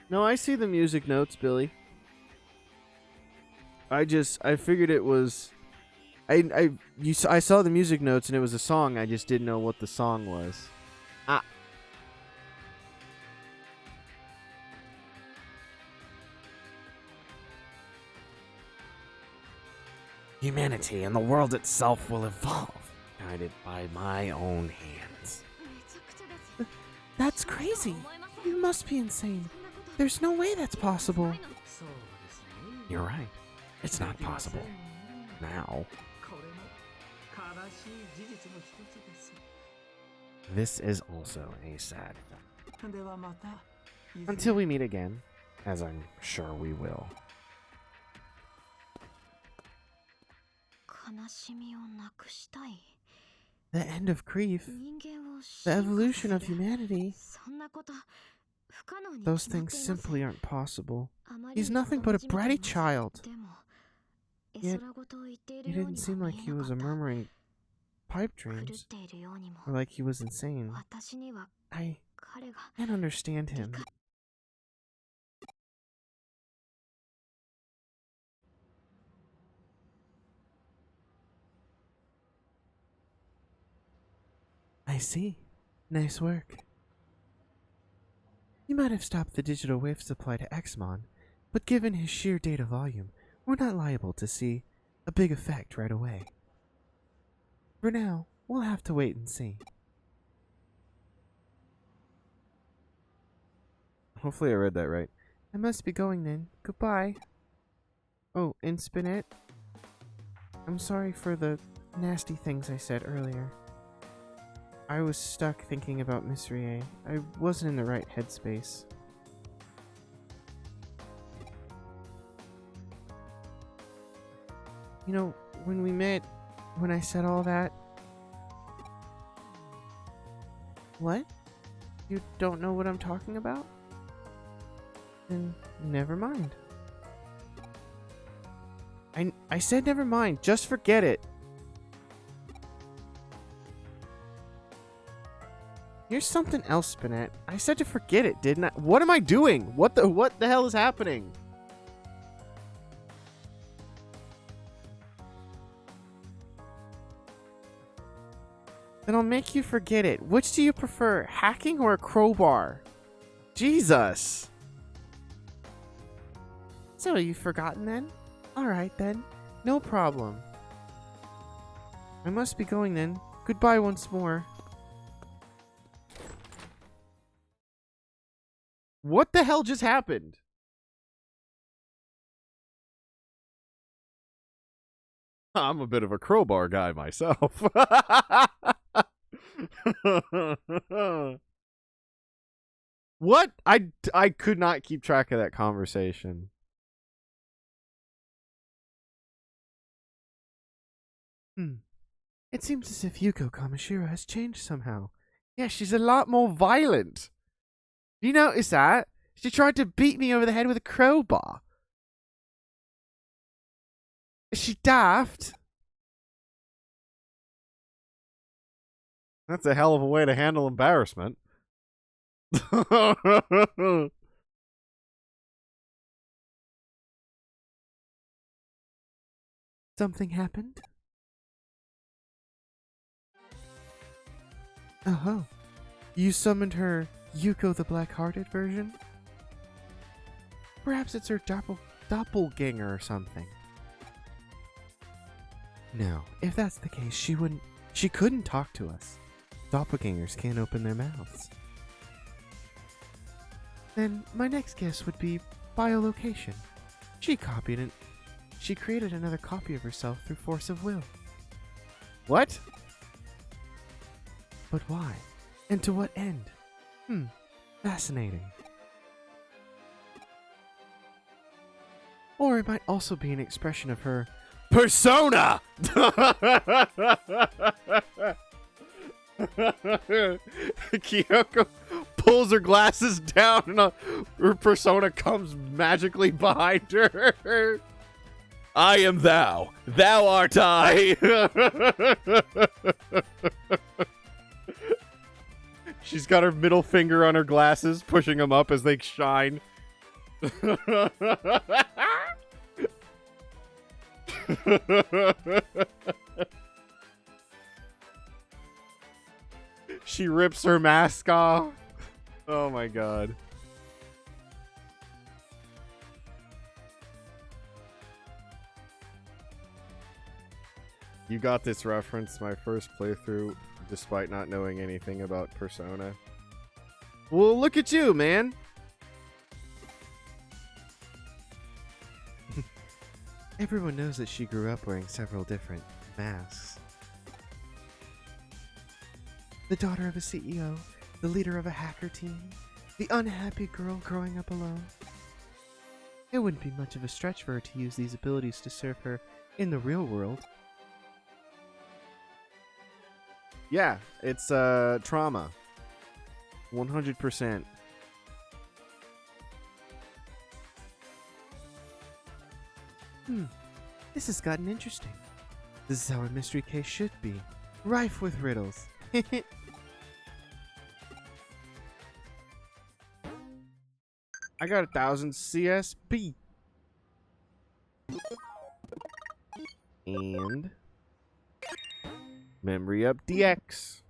No, I see the music notes, Billy. I figured it was... I saw the music notes and it was a song. I just didn't know what the song was. Ah. Humanity and the world itself will evolve, guided by my own hands. That's crazy. You must be insane. There's no way that's possible. You're right. It's not possible. Now. This is also a sad fact. Until we meet again, as I'm sure we will. The end of grief, the evolution of humanity, those things simply aren't possible. He's nothing but a bratty child. Yet, he didn't seem like he was murmuring pipe dreams, or like he was insane. I can't understand him. I see. Nice work. You might have stopped the digital wave supply to Xmon, but given his sheer data volume, we're not liable to see a big effect right away. For now, we'll have to wait and see. Hopefully I read that right. I must be going then. Goodbye. Oh, and Spinette, I'm sorry for the nasty things I said earlier. I was stuck thinking about Miss Rie. I wasn't in the right headspace. You know, when we met, when I said all that... What? You don't know what I'm talking about? Then never mind. I said never mind. Just forget it. Here's something else, Spinette. I said to forget it, didn't I? What am I doing? What the hell is happening? Then I'll make you forget it. Which do you prefer, hacking or a crowbar? Jesus. So you've forgotten then? Alright then. No problem. I must be going then. Goodbye once more. What the hell just happened? I'm a bit of a crowbar guy myself. What? I could not keep track of that conversation. It seems as if Yuko Kamishiro has changed somehow. Yeah, she's a lot more violent. Do you notice that? She tried to beat me over the head with a crowbar. Is she daft? That's a hell of a way to handle embarrassment. Something happened? Oh, you summoned her Yuko the Black-Hearted version? Perhaps it's her doppelganger or something. No, if that's the case, she couldn't talk to us. Doppelgangers can't open their mouths. Then my next guess would be biolocation. She created another copy of herself through force of will. What? But why? And to what end? Fascinating. Or it might also be an expression of her persona! Kyoko pulls her glasses down and her persona comes magically behind her. I am thou. Thou art I. She's got her middle finger on her glasses, pushing them up as they shine. She rips her mask off. Oh my god. You got this reference, my first playthrough, despite not knowing anything about Persona. Well, look at you, man. Everyone knows that she grew up wearing several different masks. The daughter of a CEO, the leader of a hacker team, the unhappy girl growing up alone. It wouldn't be much of a stretch for her to use these abilities to serve her in the real world. Yeah, it's trauma. 100%. This has gotten interesting. This is how a mystery case should be. Rife with riddles. I got 1,000 CSP. And memory up DX.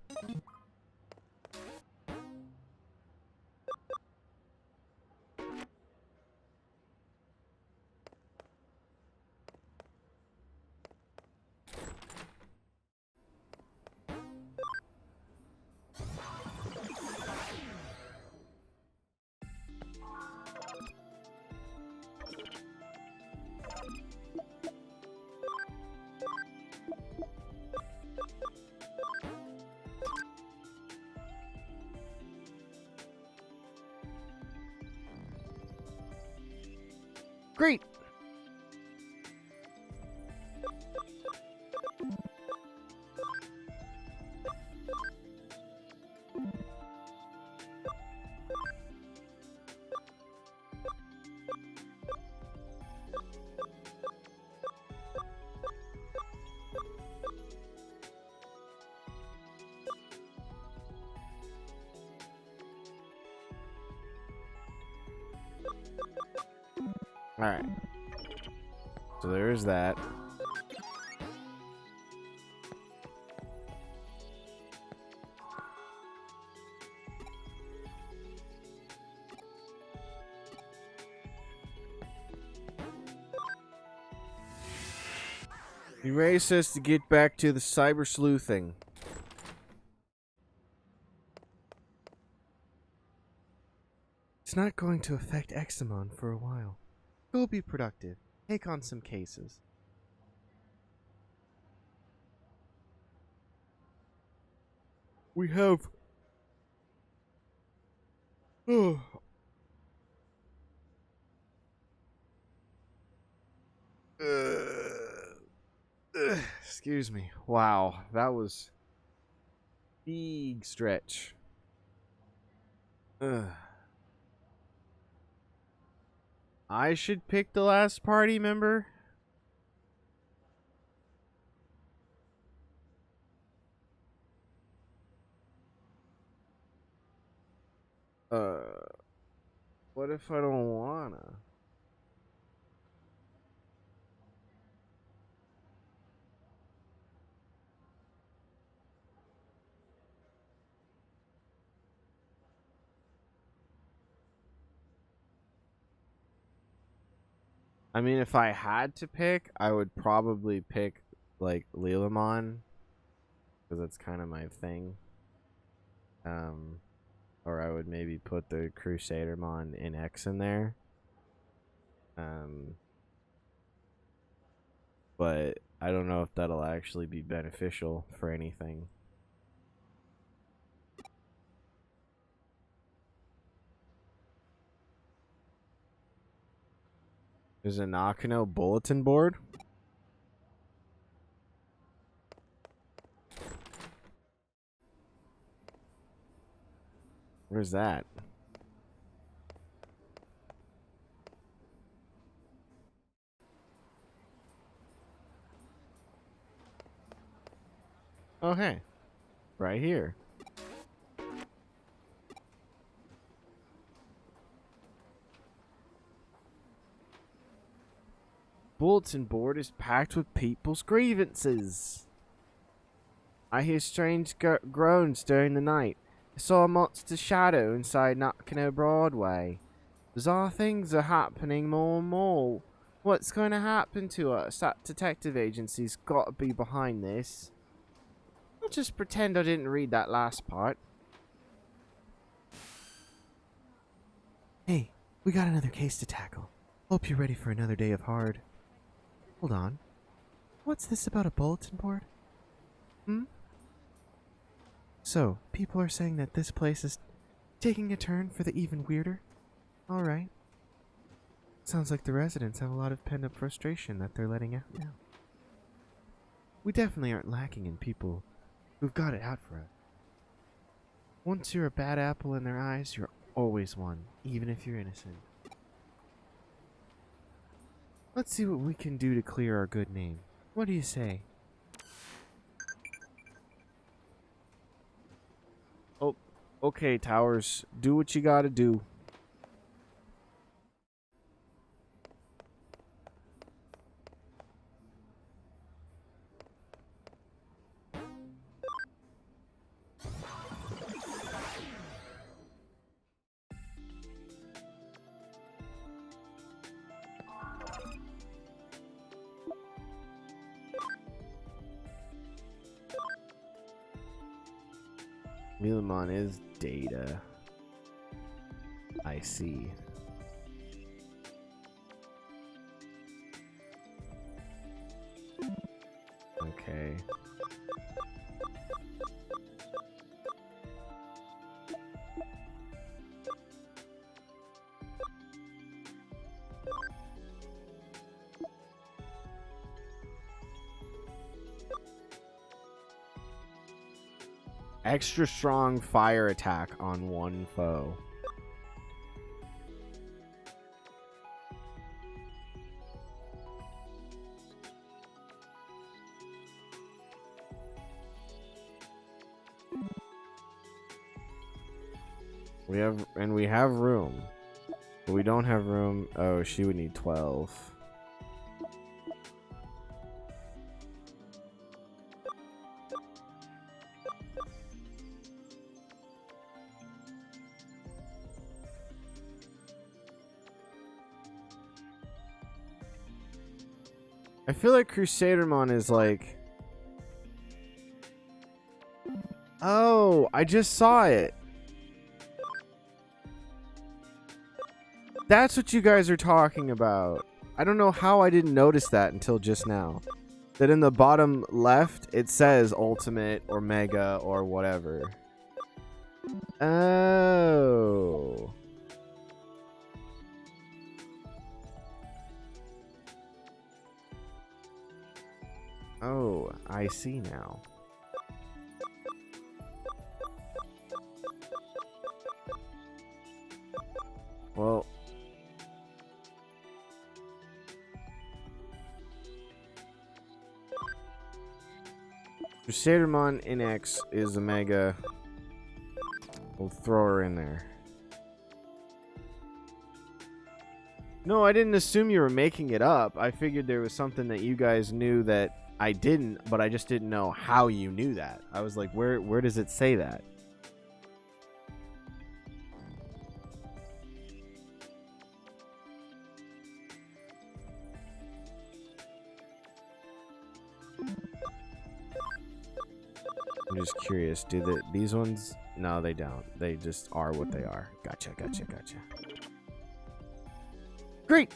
Great! Alright. So there's that. Erase us to get back to the cyber sleuthing. It's not going to affect Examon for a while. Go be productive. Take on some cases. We have... Oh. Excuse me. Wow, that was big stretch. I should pick the last party member. What if I don't wanna? I mean, if I had to pick, I would probably pick, like, Lilamon. Because that's kind of my thing. Or I would maybe put the Crusadermon in X in there. But I don't know if that'll actually be beneficial for anything. There's a Nakano bulletin board. Where's that? Oh, hey. Right here. Bulletin board is packed with people's grievances. I hear strange groans during the night. I saw a monster shadow inside Nakano Broadway. Bizarre things are happening more and more. What's going to happen to us? That detective agency's got to be behind this. I'll just pretend I didn't read that last part. Hey, we got another case to tackle. Hope you're ready for another day of hard. Hold on. What's this about a bulletin board? So, people are saying that this place is taking a turn for the even weirder? Alright. Sounds like the residents have a lot of pent-up frustration that they're letting out now. We definitely aren't lacking in people who've got it out for us. Once you're a bad apple in their eyes, you're always one, even if you're innocent. Let's see what we can do to clear our good name. What do you say? Oh, okay, Towers. Do what you gotta do. Milamon is data. I see. Okay. Extra strong fire attack on one foe. We have room. But we don't have room. Oh, she would need 12. I feel like Crusadermon is like... Oh, I just saw it. That's what you guys are talking about. I don't know how I didn't notice that until just now. That in the bottom left, it says Ultimate or Mega or whatever. Oh. Oh, I see now. Well... Crusadermon in X is a Mega. We'll throw her in there. No, I didn't assume you were making it up. I figured there was something that you guys knew that I didn't, but I just didn't know how you knew that. I was like, where does it say that? I'm just curious. Do these ones? No, they don't. They just are what they are. Gotcha, gotcha, gotcha. Great.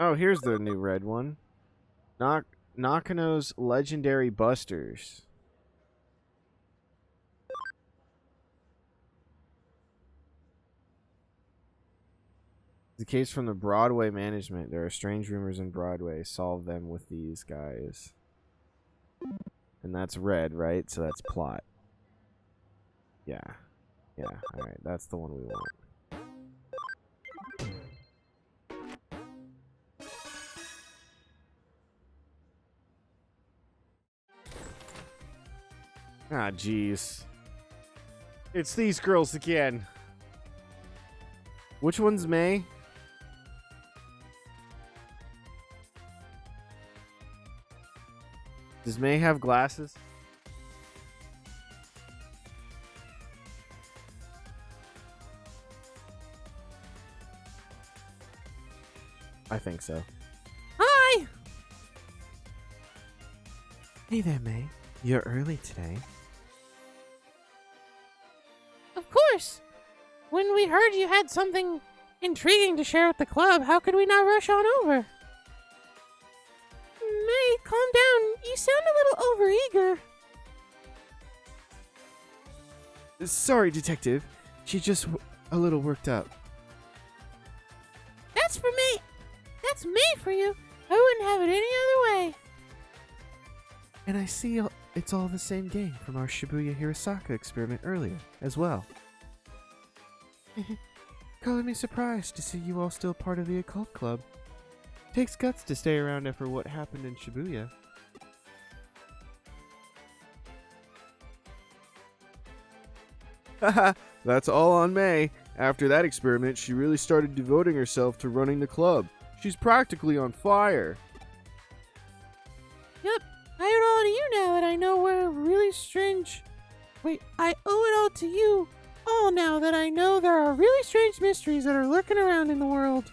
Oh, here's the new red one. Nakano's Legendary Busters. The case from the Broadway management. There are strange rumors in Broadway. Solve them with these guys. And that's red, right? So that's plot. Yeah. Yeah, alright. That's the one we want. Ah, jeez. It's these girls again. Which one's May? Does May have glasses? I think so. Hi! Hey there, May. You're early today. Of course! When we heard you had something intriguing to share with the club, how could we not rush on over? May, calm down. You sound a little overeager. Sorry, Detective. She's just a little worked up. That's for me. That's me for you. I wouldn't have it any other way. And I see it's all the same gang from our Shibuya Hirosaka experiment earlier, as well. Color me surprised to see you all still part of the occult club. Takes guts to stay around after what happened in Shibuya. Haha, that's all on May. After that experiment, she really started devoting herself to running the club. She's practically on fire. Yep, I owe it all to you now that I know we're really strange. Wait, I owe it all to you all now that I know there are really strange mysteries that are lurking around in the world.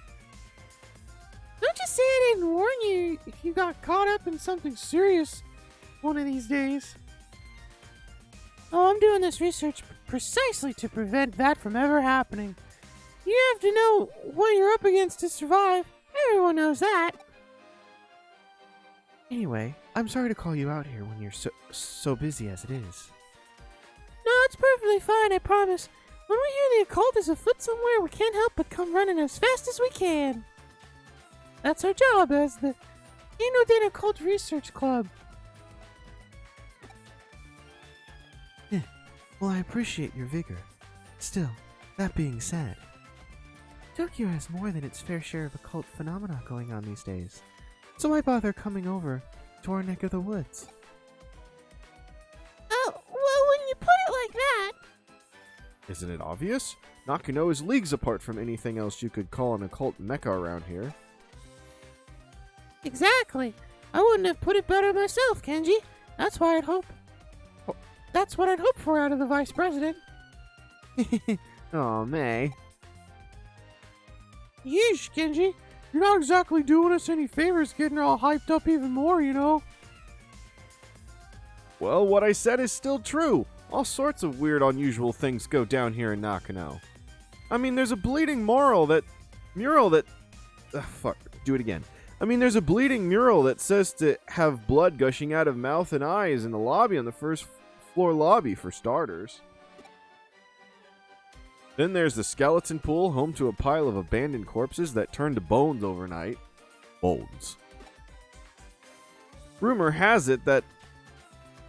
Don't just say I didn't warn you if you got caught up in something serious one of these days. Oh, I'm doing this research precisely to prevent that from ever happening. You have to know what you're up against to survive. Everyone knows that. Anyway, I'm sorry to call you out here when you're so busy as it is. No, it's perfectly fine, I promise. When we hear the occult is afoot somewhere, we can't help but come running as fast as we can. That's our job as the Inodin Occult Research Club. Well, I appreciate your vigor. Still, that being said, Tokyo has more than its fair share of occult phenomena going on these days. So why bother coming over to our neck of the woods? Oh, well, when you put it like that... Isn't it obvious? Nakano is leagues apart from anything else you could call an occult mecca around here. Exactly. I wouldn't have put it better myself, Kenji. That's what I'd hope for out of the vice president. Aw, May. Yeesh, Kenji. You're not exactly doing us any favors getting all hyped up even more, you know. Well, what I said is still true. All sorts of weird, unusual things go down here in Nakano. I mean, there's a bleeding mural that... do it again. I mean, there's a bleeding mural that says to have blood gushing out of mouth and eyes in the lobby on the first floor lobby, for starters. Then there's the skeleton pool, home to a pile of abandoned corpses that turned to bones overnight. Bones. Rumor has it that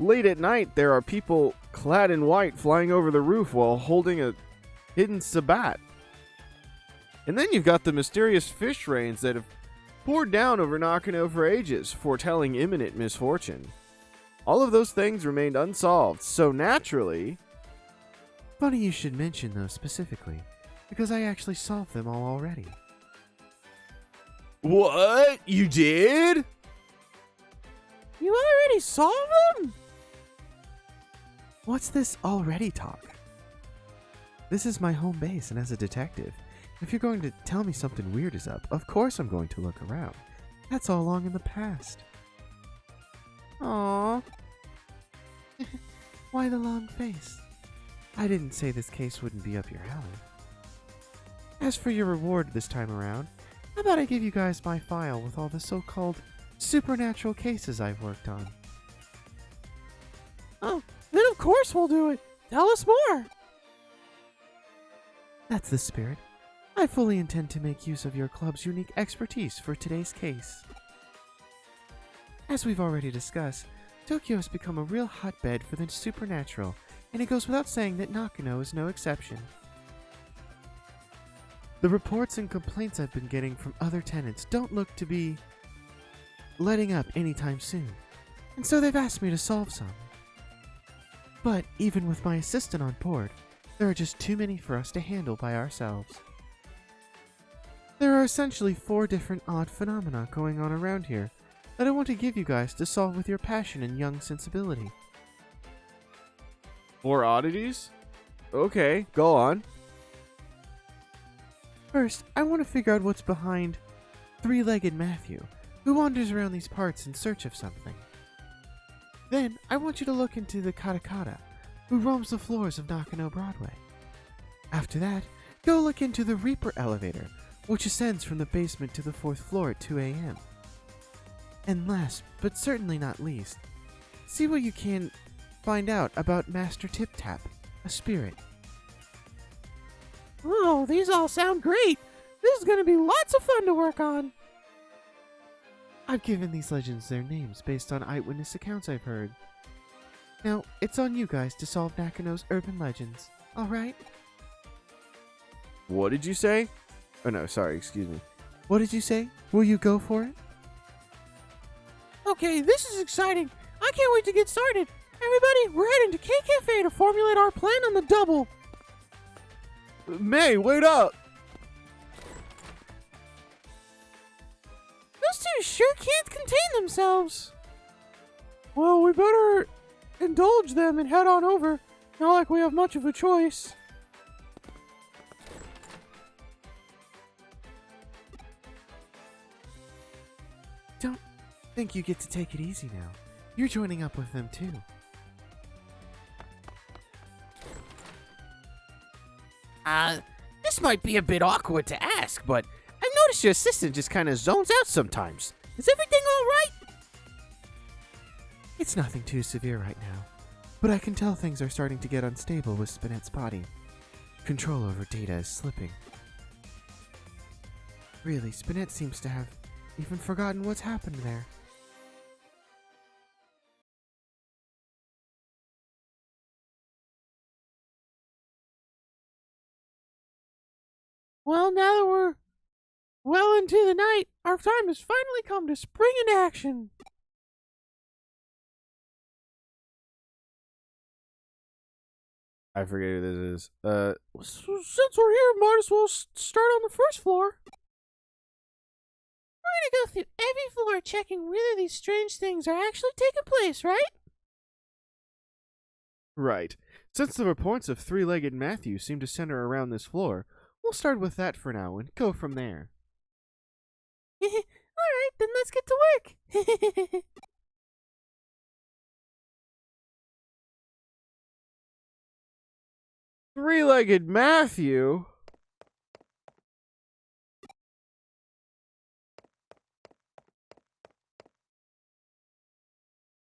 late at night there are people clad in white flying over the roof while holding a hidden sabbat. And then you've got the mysterious fish rains that have poured down over Nakano for ages, foretelling imminent misfortune. All of those things remained unsolved, so naturally... Funny you should mention those specifically, because I actually solved them all already. What? You did? You already solved them? What's this already talk? This is my home base, and as a detective, if you're going to tell me something weird is up, of course I'm going to look around. That's all long in the past. Aww. Why the long face? I didn't say this case wouldn't be up your alley. As for your reward this time around, how about I give you guys my file with all the so-called supernatural cases I've worked on? Oh, then of course we'll do it. Tell us more. That's the spirit. I fully intend to make use of your club's unique expertise for today's case. As we've already discussed, Tokyo has become a real hotbed for the supernatural, and it goes without saying that Nakano is no exception. The reports and complaints I've been getting from other tenants don't look to be letting up anytime soon, and so they've asked me to solve some. But even with my assistant on board, there are just too many for us to handle by ourselves. There are essentially 4 different odd phenomena going on around here that I want to give you guys to solve with your passion and young sensibility. 4 oddities? Okay, go on. First, I want to figure out what's behind 3-legged Matthew, who wanders around these parts in search of something. Then, I want you to look into the Katakata, who roams the floors of Nakano Broadway. After that, go look into the Reaper elevator, which ascends from the basement to the 4th floor at 2 a.m. And last, but certainly not least, see what you can find out about Master Tip Tap, a spirit. Oh, these all sound great. This is going to be lots of fun to work on. I've given these legends their names based on eyewitness accounts I've heard. Now, it's on you guys to solve Nakano's urban legends, alright? What did you say? Oh no, sorry, excuse me. What did you say? Will you go for it? Okay, this is exciting. I can't wait to get started. Everybody, we're heading to K Cafe to formulate our plan on the double. May, wait up! Those two sure can't contain themselves. Well, we better indulge them and head on over. Not like we have much of a choice. Don't think you get to take it easy now. You're joining up with them too. This might be a bit awkward to ask, but I've noticed your assistant just kind of zones out sometimes. Is everything all right? It's nothing too severe right now, but I can tell things are starting to get unstable with Spinet's body. Control over Data is slipping. Really, Spinet seems to have even forgotten what's happened there. Well, now that we're well into the night, our time has finally come to spring into action. I forget who this is. Since we're here, might as well start on the first floor. We're gonna go through every floor checking whether these strange things are actually taking place, right? Right. Since the reports of three-legged Matthew seem to center around this floor, we'll start with that for now and go from there. Alright, then let's get to work. Three-legged Matthew?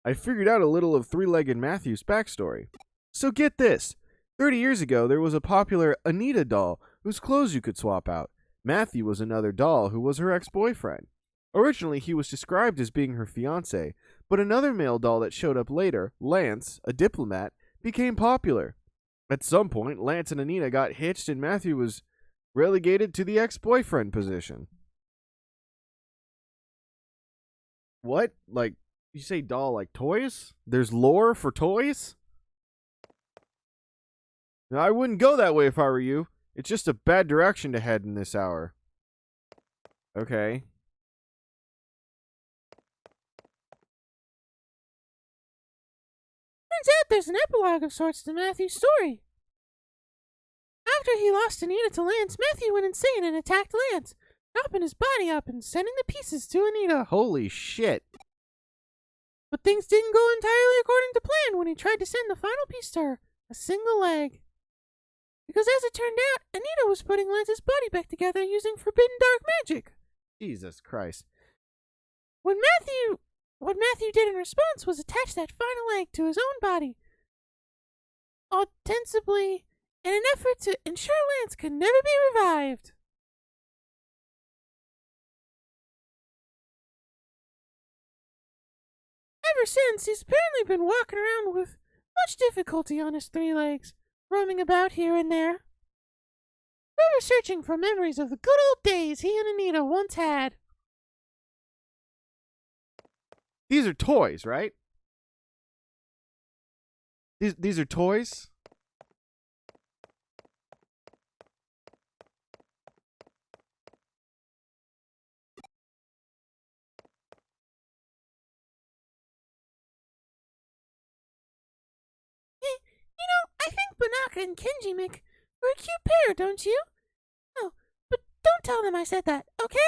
I figured out a little of Three-Legged Matthew's backstory. So get this. 30 years ago, there was a popular Anita doll whose clothes you could swap out. Matthew was another doll who was her ex-boyfriend. Originally, he was described as being her fiancé, but another male doll that showed up later, Lance, a diplomat, became popular. At some point, Lance and Anita got hitched and Matthew was relegated to the ex-boyfriend position. What? Like, you say doll like toys? There's lore for toys? Now, I wouldn't go that way if I were you. It's just a bad direction to head in this hour. Okay. Turns out there's an epilogue of sorts to Matthew's story. After he lost Anita to Lance, Matthew went insane and attacked Lance, chopping his body up and sending the pieces to Anita. Holy shit. But things didn't go entirely according to plan when he tried to send the final piece to her, a single leg. Because as it turned out, Anita was putting Lance's body back together using forbidden dark magic. Jesus Christ. What Matthew did in response was attach that final leg to his own body, ostensibly in an effort to ensure Lance could never be revived. Ever since, he's apparently been walking around with much difficulty on his three legs, roaming about here and there, forever searching for memories of the good old days he and Anita once had. These are toys, right? These are toys? I think Banaka and Kenji make for a cute pair, don't you? Oh, but don't tell them I said that, okay?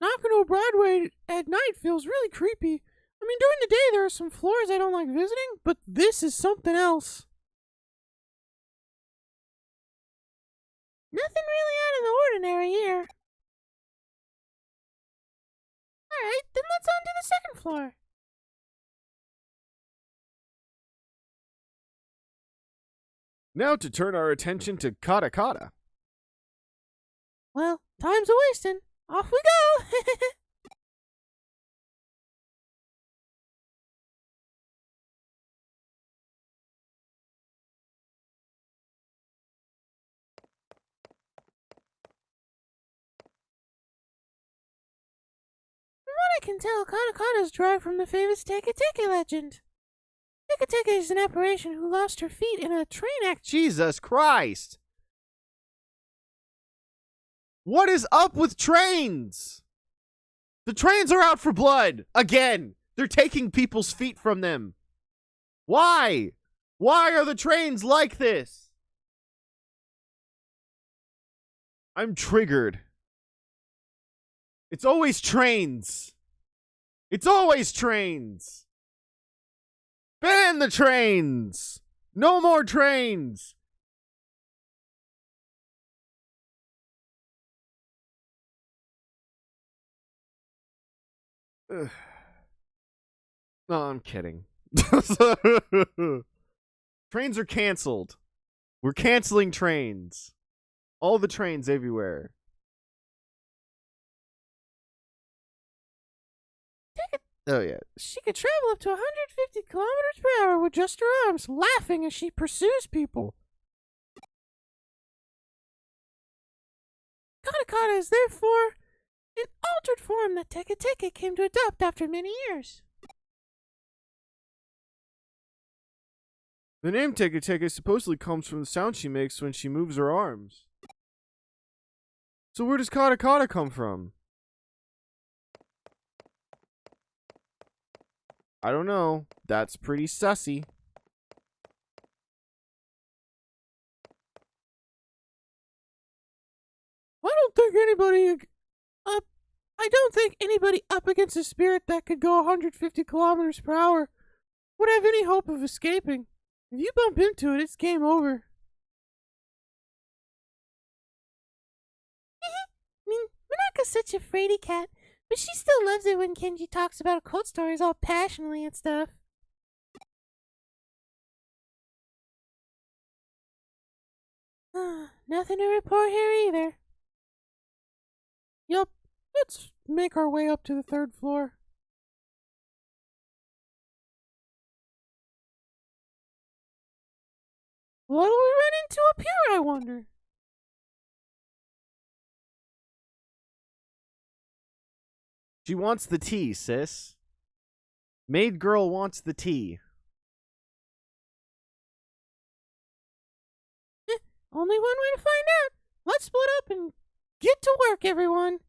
Knocking on Broadway at night feels really creepy. I mean, during the day there are some floors I don't like visiting, but this is something else. Nothing really out of the ordinary here. Alright, then let's on to the second floor. Now to turn our attention to Kata Kata. Well, time's a-wasting. Off we go! From what I can tell, Kata Kata is derived from the famous Teke Teke legend. Teke Teke is an apparition who lost her feet in a train accident. Jesus Christ! What is up with trains? The trains are out for blood! Again! They're taking people's feet from them. Why? Why are the trains like this? I'm triggered. It's always trains. It's always trains. Ban the trains! No more trains! Ugh. No, I'm kidding. Trains are canceled. We're canceling trains. All the trains everywhere. Oh, yeah. She could travel up to 150 kilometers per hour with just her arms, laughing as she pursues people. Katakata is therefore an altered form that Teke Teke came to adopt after many years. The name Teke Teke supposedly comes from the sound she makes when she moves her arms. So where does Kata Kata come from? I don't know. That's pretty sussy. I don't think anybody up against a spirit that could go 150 kilometers per hour would have any hope of escaping. If you bump into it, it's game over. I mean, Manaka's such a fraidy cat, but she still loves it when Kenji talks about occult stories all passionately and stuff. Nothing to report here either. Yup, let's make our way up to the 3rd floor. What will we run into up here, I wonder? She wants the tea, sis. Maid girl wants the tea. Only one way to find out. Let's split up and get to work, everyone.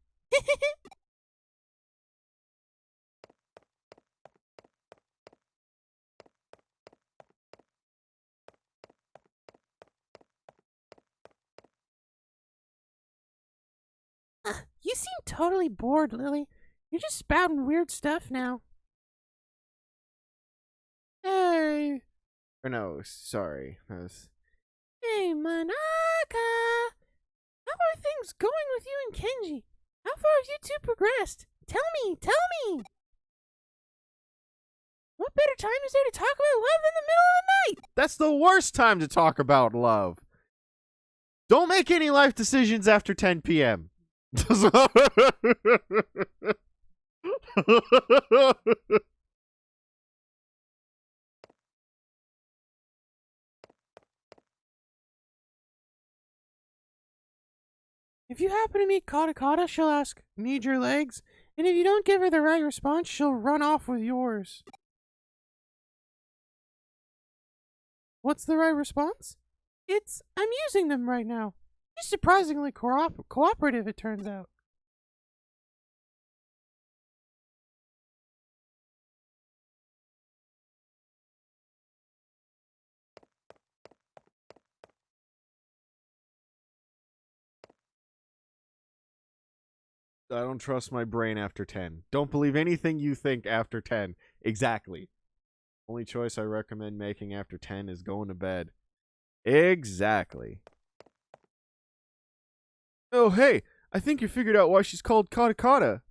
You seem totally bored, Lily. You're just spouting weird stuff now. Hey. Or no, sorry. Hey, Manaka. How are things going with you and Kenji? How far have you two progressed? Tell me. What better time is there to talk about love in the middle of the night? That's the worst time to talk about love. Don't make any life decisions after 10 p.m. If you happen to meet Kata Kata, she'll ask, "Need your legs?" And if you don't give her the right response, she'll run off with yours. What's the right response? It's, "I'm using them right now." She's surprisingly cooperative, it turns out. I don't trust my brain after 10. Don't believe anything you think after 10. Exactly. Only choice I recommend making after 10 is going to bed. Exactly. Oh, hey, I think you figured out why she's called Kata Kata.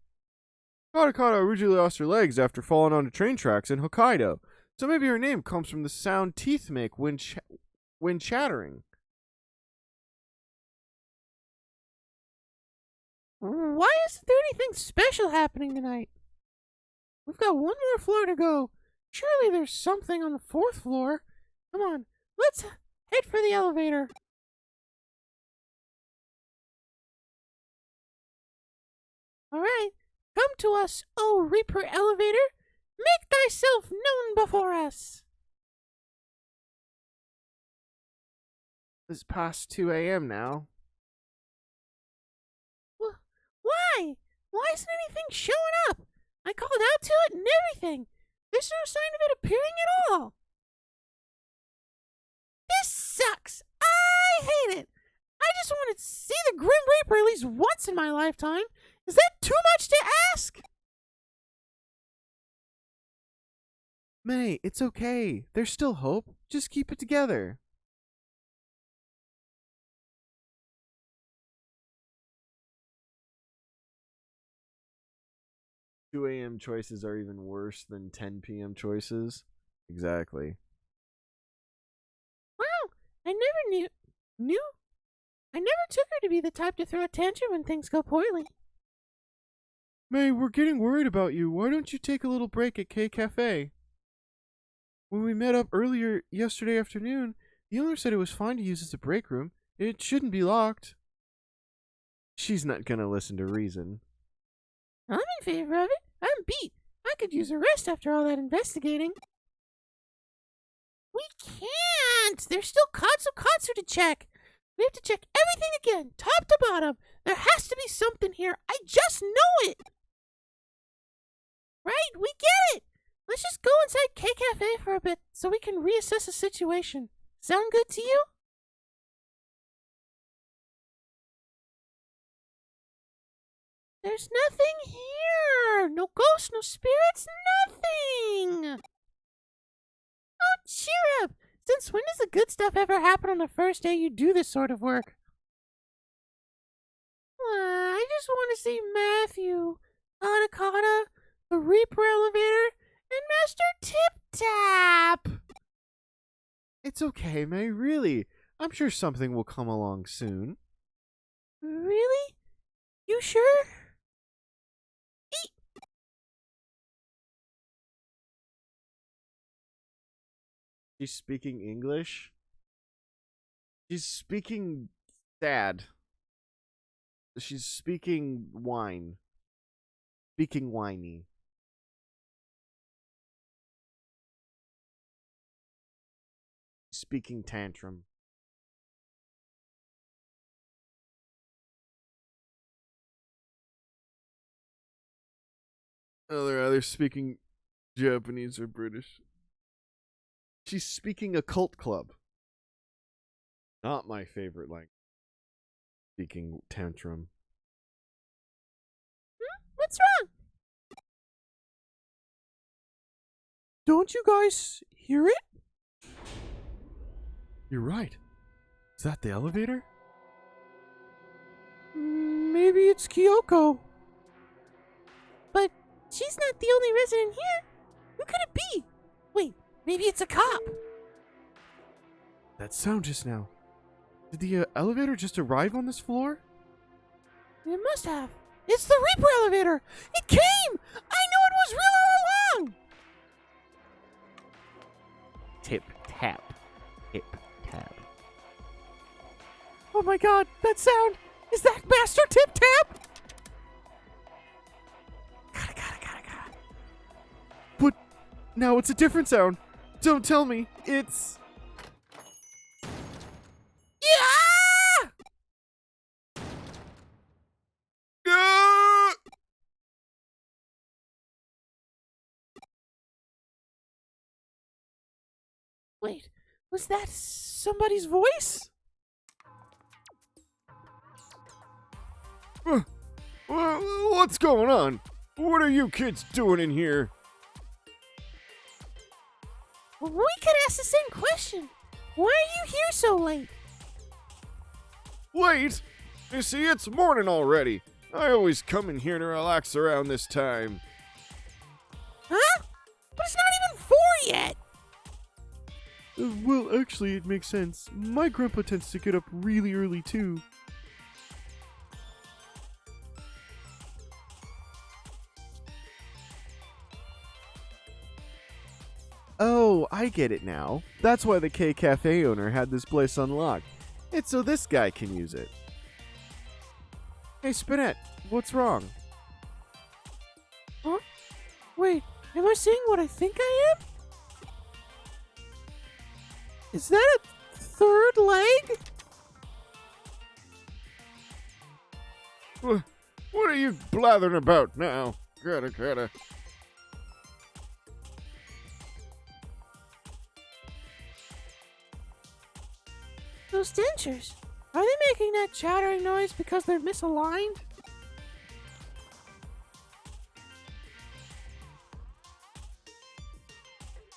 Kata Kata originally lost her legs after falling onto train tracks in Hokkaido, so maybe her name comes from the sound teeth make when chattering. Why isn't there anything special happening tonight? We've got one more floor to go. Surely there's something on the 4th floor. Come on, let's head for the elevator. All right, come to us, O Reaper Elevator. Make thyself known before us. It's past 2 a.m. now. Why? Why isn't anything showing up? I called out to it and everything. There's no sign of it appearing at all. This sucks. I hate it. I just want to see the Grim Reaper at least once in my lifetime. Is that too much to ask? May, it's okay. There's still hope. Just keep it together. 2 a.m. choices are even worse than 10 p.m. choices. Exactly. Wow, I never knew. I never took her to be the type to throw a tantrum when things go poorly. May, we're getting worried about you. Why don't you take a little break at K Cafe? When we met up earlier yesterday afternoon, the owner said it was fine to use as a break room. It shouldn't be locked. She's not gonna listen to reason. I'm in favor of it. I'm beat. I could use a rest after all that investigating. We can't! There's still Katsu to check. We have to check everything again, top to bottom. There has to be something here. I just know it. Right, we get it. Let's just go inside K Cafe for a bit so we can reassess the situation. Sound good to you? There's nothing here. No ghosts, no spirits, nothing. Oh, cheer up. Since when does the good stuff ever happen on the first day you do this sort of work? I just want to see Matthew, Anakata, the Reaper Elevator, and Master Tip Tap. It's okay, May, really. I'm sure something will come along soon. Really? You sure? She's speaking English. She's speaking sad. She's speaking whine. Speaking whiny. Speaking tantrum. Oh, they're either speaking Japanese or British. She's speaking a cult club. Not my favorite language. Speaking tantrum. What's wrong? Don't you guys hear it? You're right. Is that the elevator? Maybe it's Kyoko. But she's not the only resident here. Who could it be? Wait, maybe it's a cop. That sound just now. Did the elevator just arrive on this floor? It must have. It's the Reaper Elevator. It came. I knew it was real all along. Tip tap. Tip tap. Oh my god, that sound. Is that Master Tip Tap? Gotta. But now it's a different sound. Don't tell me. It's... Yeah! Wait, was that somebody's voice? What's going on? What are you kids doing in here? We could ask the same question. Why are you here so late? Late? You see, it's morning already. I always come in here to relax around this time. Huh? But it's not even 4 yet. Well, actually, it makes sense. My grandpa tends to get up really early, too. Oh, I get it now. That's why the K Cafe owner had this place unlocked. It's so this guy can use it. Hey, Spinette, what's wrong? Huh? Wait, am I seeing what I think I am? Is that a third leg? What are you blathering about now? Gotta. Those dentures. Are they making that chattering noise because they're misaligned?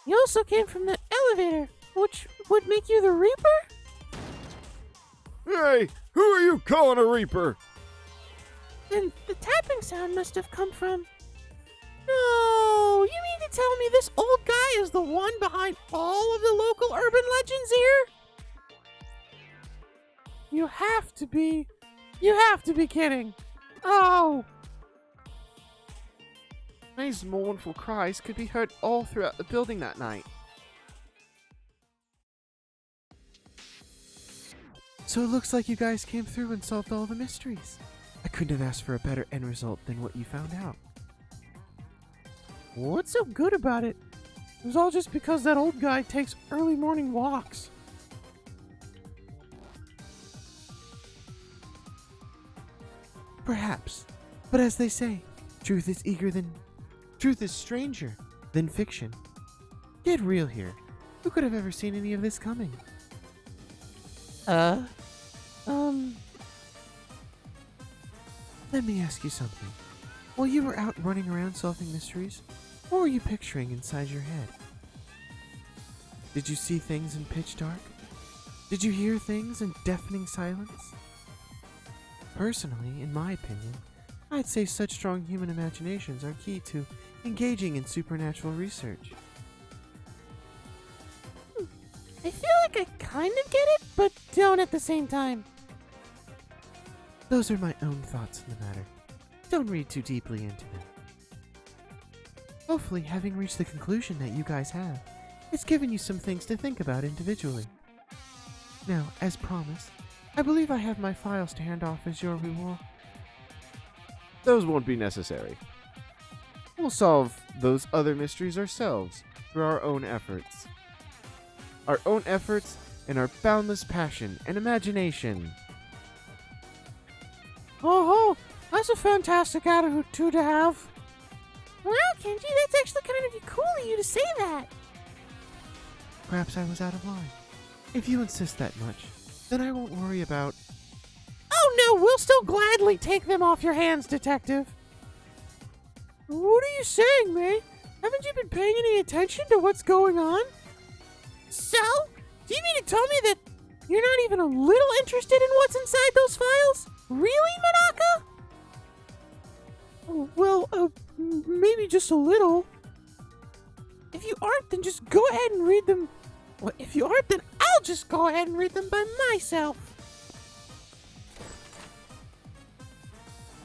You also came from that elevator, which would make you the Reaper? Hey, who are you calling a Reaper? Then the tapping sound must have come from... No, you mean to tell me this old guy is the one behind all of the local urban legends here? You have to be kidding. Oh! May's mournful cries could be heard all throughout the building that night. So it looks like you guys came through and solved all the mysteries. I couldn't have asked for a better end result than what you found out. What's so good about it? It was all just because that old guy takes early morning walks. Perhaps. But as they say, truth is stranger than fiction. Get real here. Who could have ever seen any of this coming? Let me ask you something. While you were out running around solving mysteries, what were you picturing inside your head? Did you see things in pitch dark? Did you hear things in deafening silence? Personally, in my opinion, I'd say such strong human imaginations are key to engaging in supernatural research. I feel like I kind of get it, but don't at the same time. Those are my own thoughts in the matter. Don't read too deeply into them. Hopefully, having reached the conclusion that you guys have, it's given you some things to think about individually. Now, as promised, I believe I have my files to hand off as your reward. Those won't be necessary. We'll solve those other mysteries ourselves through our own efforts. Our own efforts and our boundless passion and imagination. Oh, that's a fantastic attitude to have. Wow, Kenji, that's actually kind of cool of you to say that. Perhaps I was out of line. If you insist that much, then I won't worry about... Oh no, we'll still gladly take them off your hands, Detective. What are you saying, May? Haven't you been paying any attention to what's going on? So? Do you mean to tell me that you're not even a little interested in what's inside those files? Really, Manaka? Well, maybe just a little. If you aren't, then just go ahead and read them. Well, if you aren't, then I'll just go ahead and read them by myself.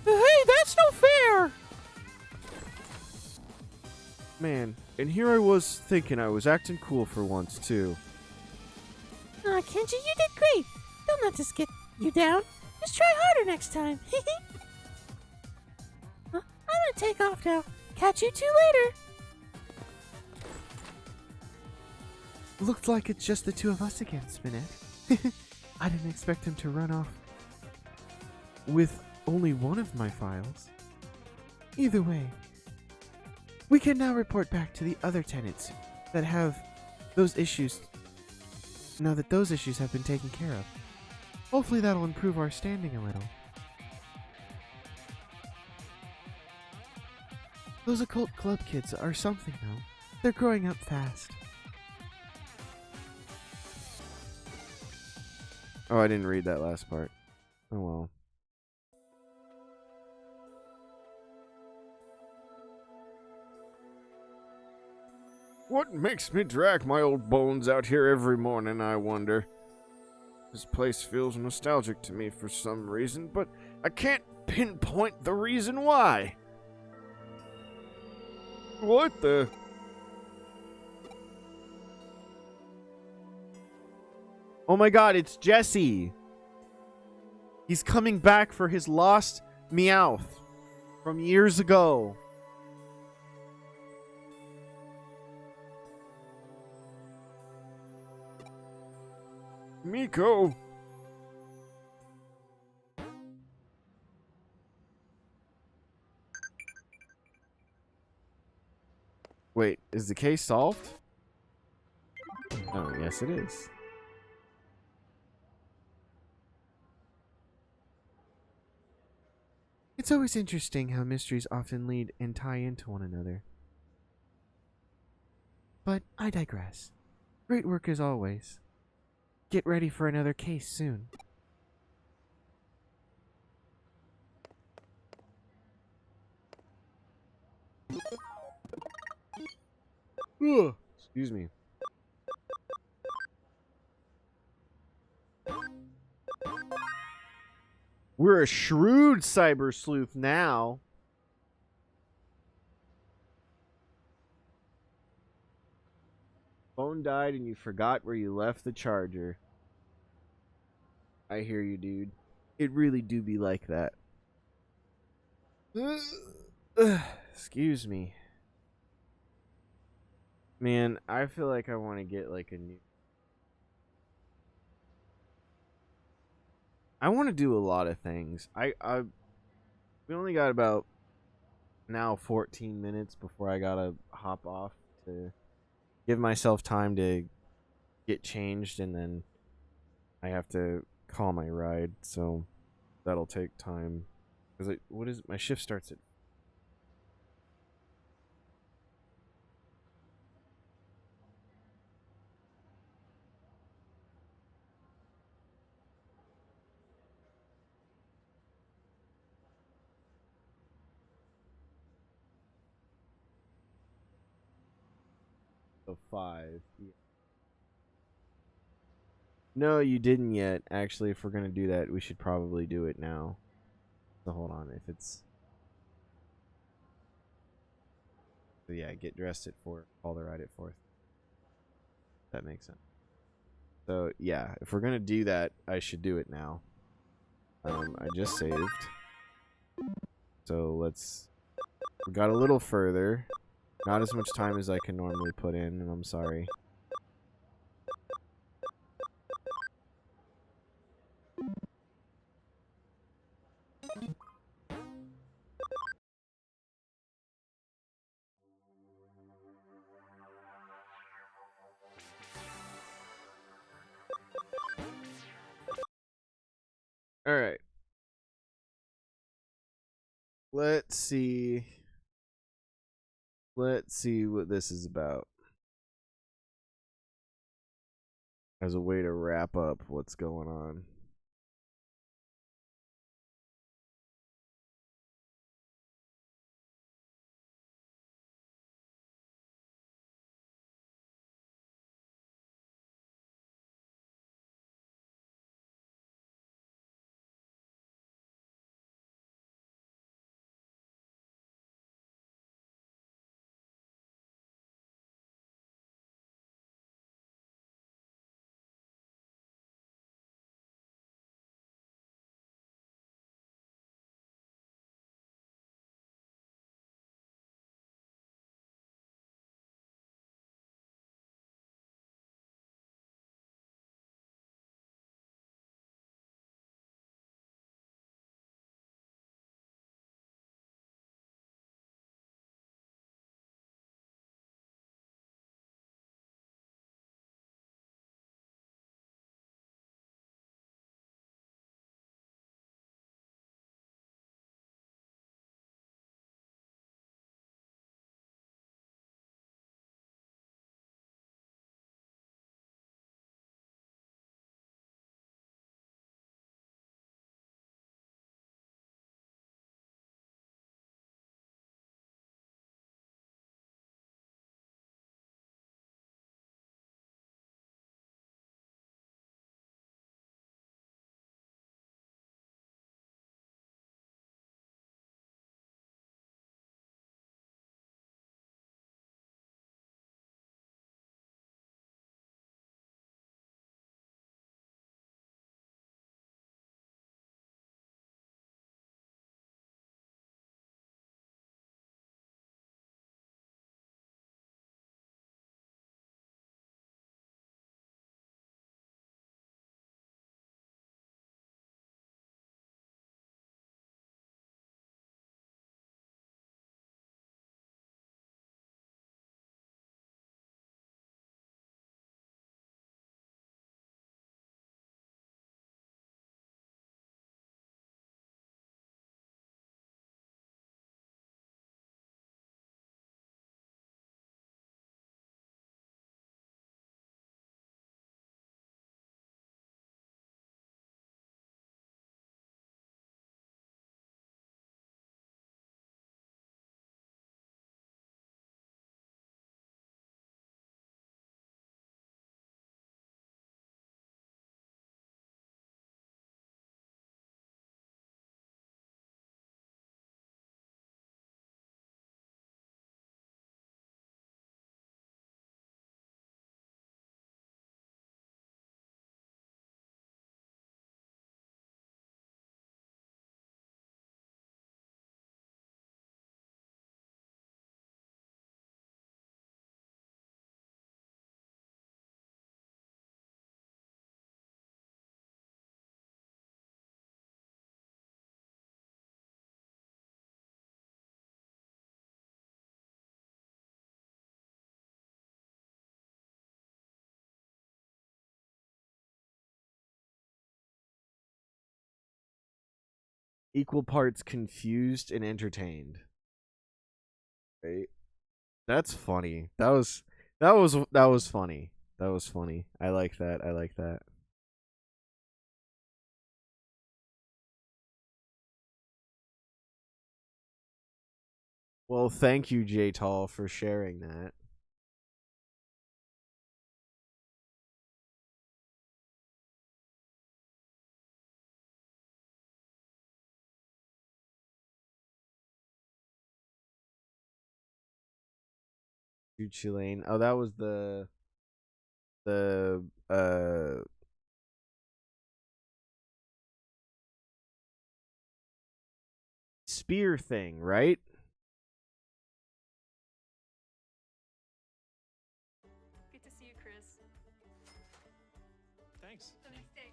Hey, that's no fair! Man, and here I was thinking I was acting cool for once, too. Kenji, you did great. Don't let this get you down. Just try harder next time. I'm gonna take off now. Catch you two later. Looked like it's just the two of us again, Spinette. I didn't expect him to run off with only one of my files. Either way, we can now report back to the other tenants that have those issues, now that those issues have been taken care of. Hopefully that'll improve our standing a little. Those occult club kids are something, though. They're growing up fast. Oh, I didn't read that last part. Oh well. What makes me drag my old bones out here every morning, I wonder? This place feels nostalgic to me for some reason, but I can't pinpoint the reason why. What the? Oh my god, it's Jesse! He's coming back for his lost Meowth from years ago. Miko. Wait, is the case solved? Oh, yes it is. It's always interesting how mysteries often lead and tie into one another. But I digress. Great work as always. Get ready for another case soon. Ugh, excuse me. We're a shrewd cyber sleuth now. Phone died and you forgot where you left the charger. I hear you, dude. It really do be like that. Excuse me. Man, I feel like I want to get like a new... I want to do a lot of things. We only got about now 14 minutes before I gotta hop off to give myself time to get changed, and then I have to call my ride, so that'll take time. Cause what is my shift starts at... So 5. Yeah. No, you didn't yet. Actually, if we're gonna do that, we should probably do it now. So hold on, if it's... So yeah, get dressed at 4, call the ride at 4. That makes sense. So yeah, if we're gonna do that, I should do it now. I just saved. So we got a little further. Not as much time as I can normally put in, and I'm sorry. Alright. Let's see. Let's see what this is about. As a way to wrap up what's going on. equal parts confused and entertained. Right? That's funny. That was funny. That was funny. I like that. I like that. Well, thank you, J Tall, for sharing that. Gucci Lane. Oh, that was the spear thing, right? Good to see you, Chris. Thanks. The next day.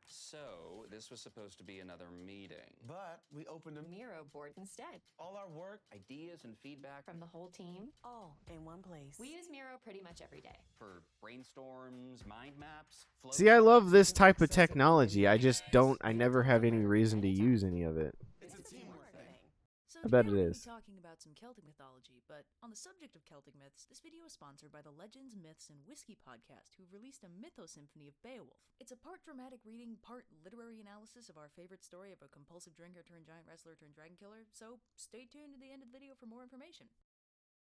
So, this was supposed to be another meeting. But we opened a Miro board instead. all our work Ideas and feedback From the whole team. All in one place. We use Miro pretty much every day. for brainstorms, mind maps, flow See, I love this It's type of accessible to technology. I just guys. I never have any reason to use any of it. It's a teamwork thing. So I bet today it we're gonna is. be talking about some Celtic mythology, but on the subject of Celtic myths, this video is sponsored by the Legends, Myths, and Whiskey podcast, who've released a mythosymphony of Beowulf. It's a part dramatic reading, part literary analysis of our favorite story of a compulsive drinker turned giant wrestler turned dragon killer, so stay tuned to the end of the video for more information.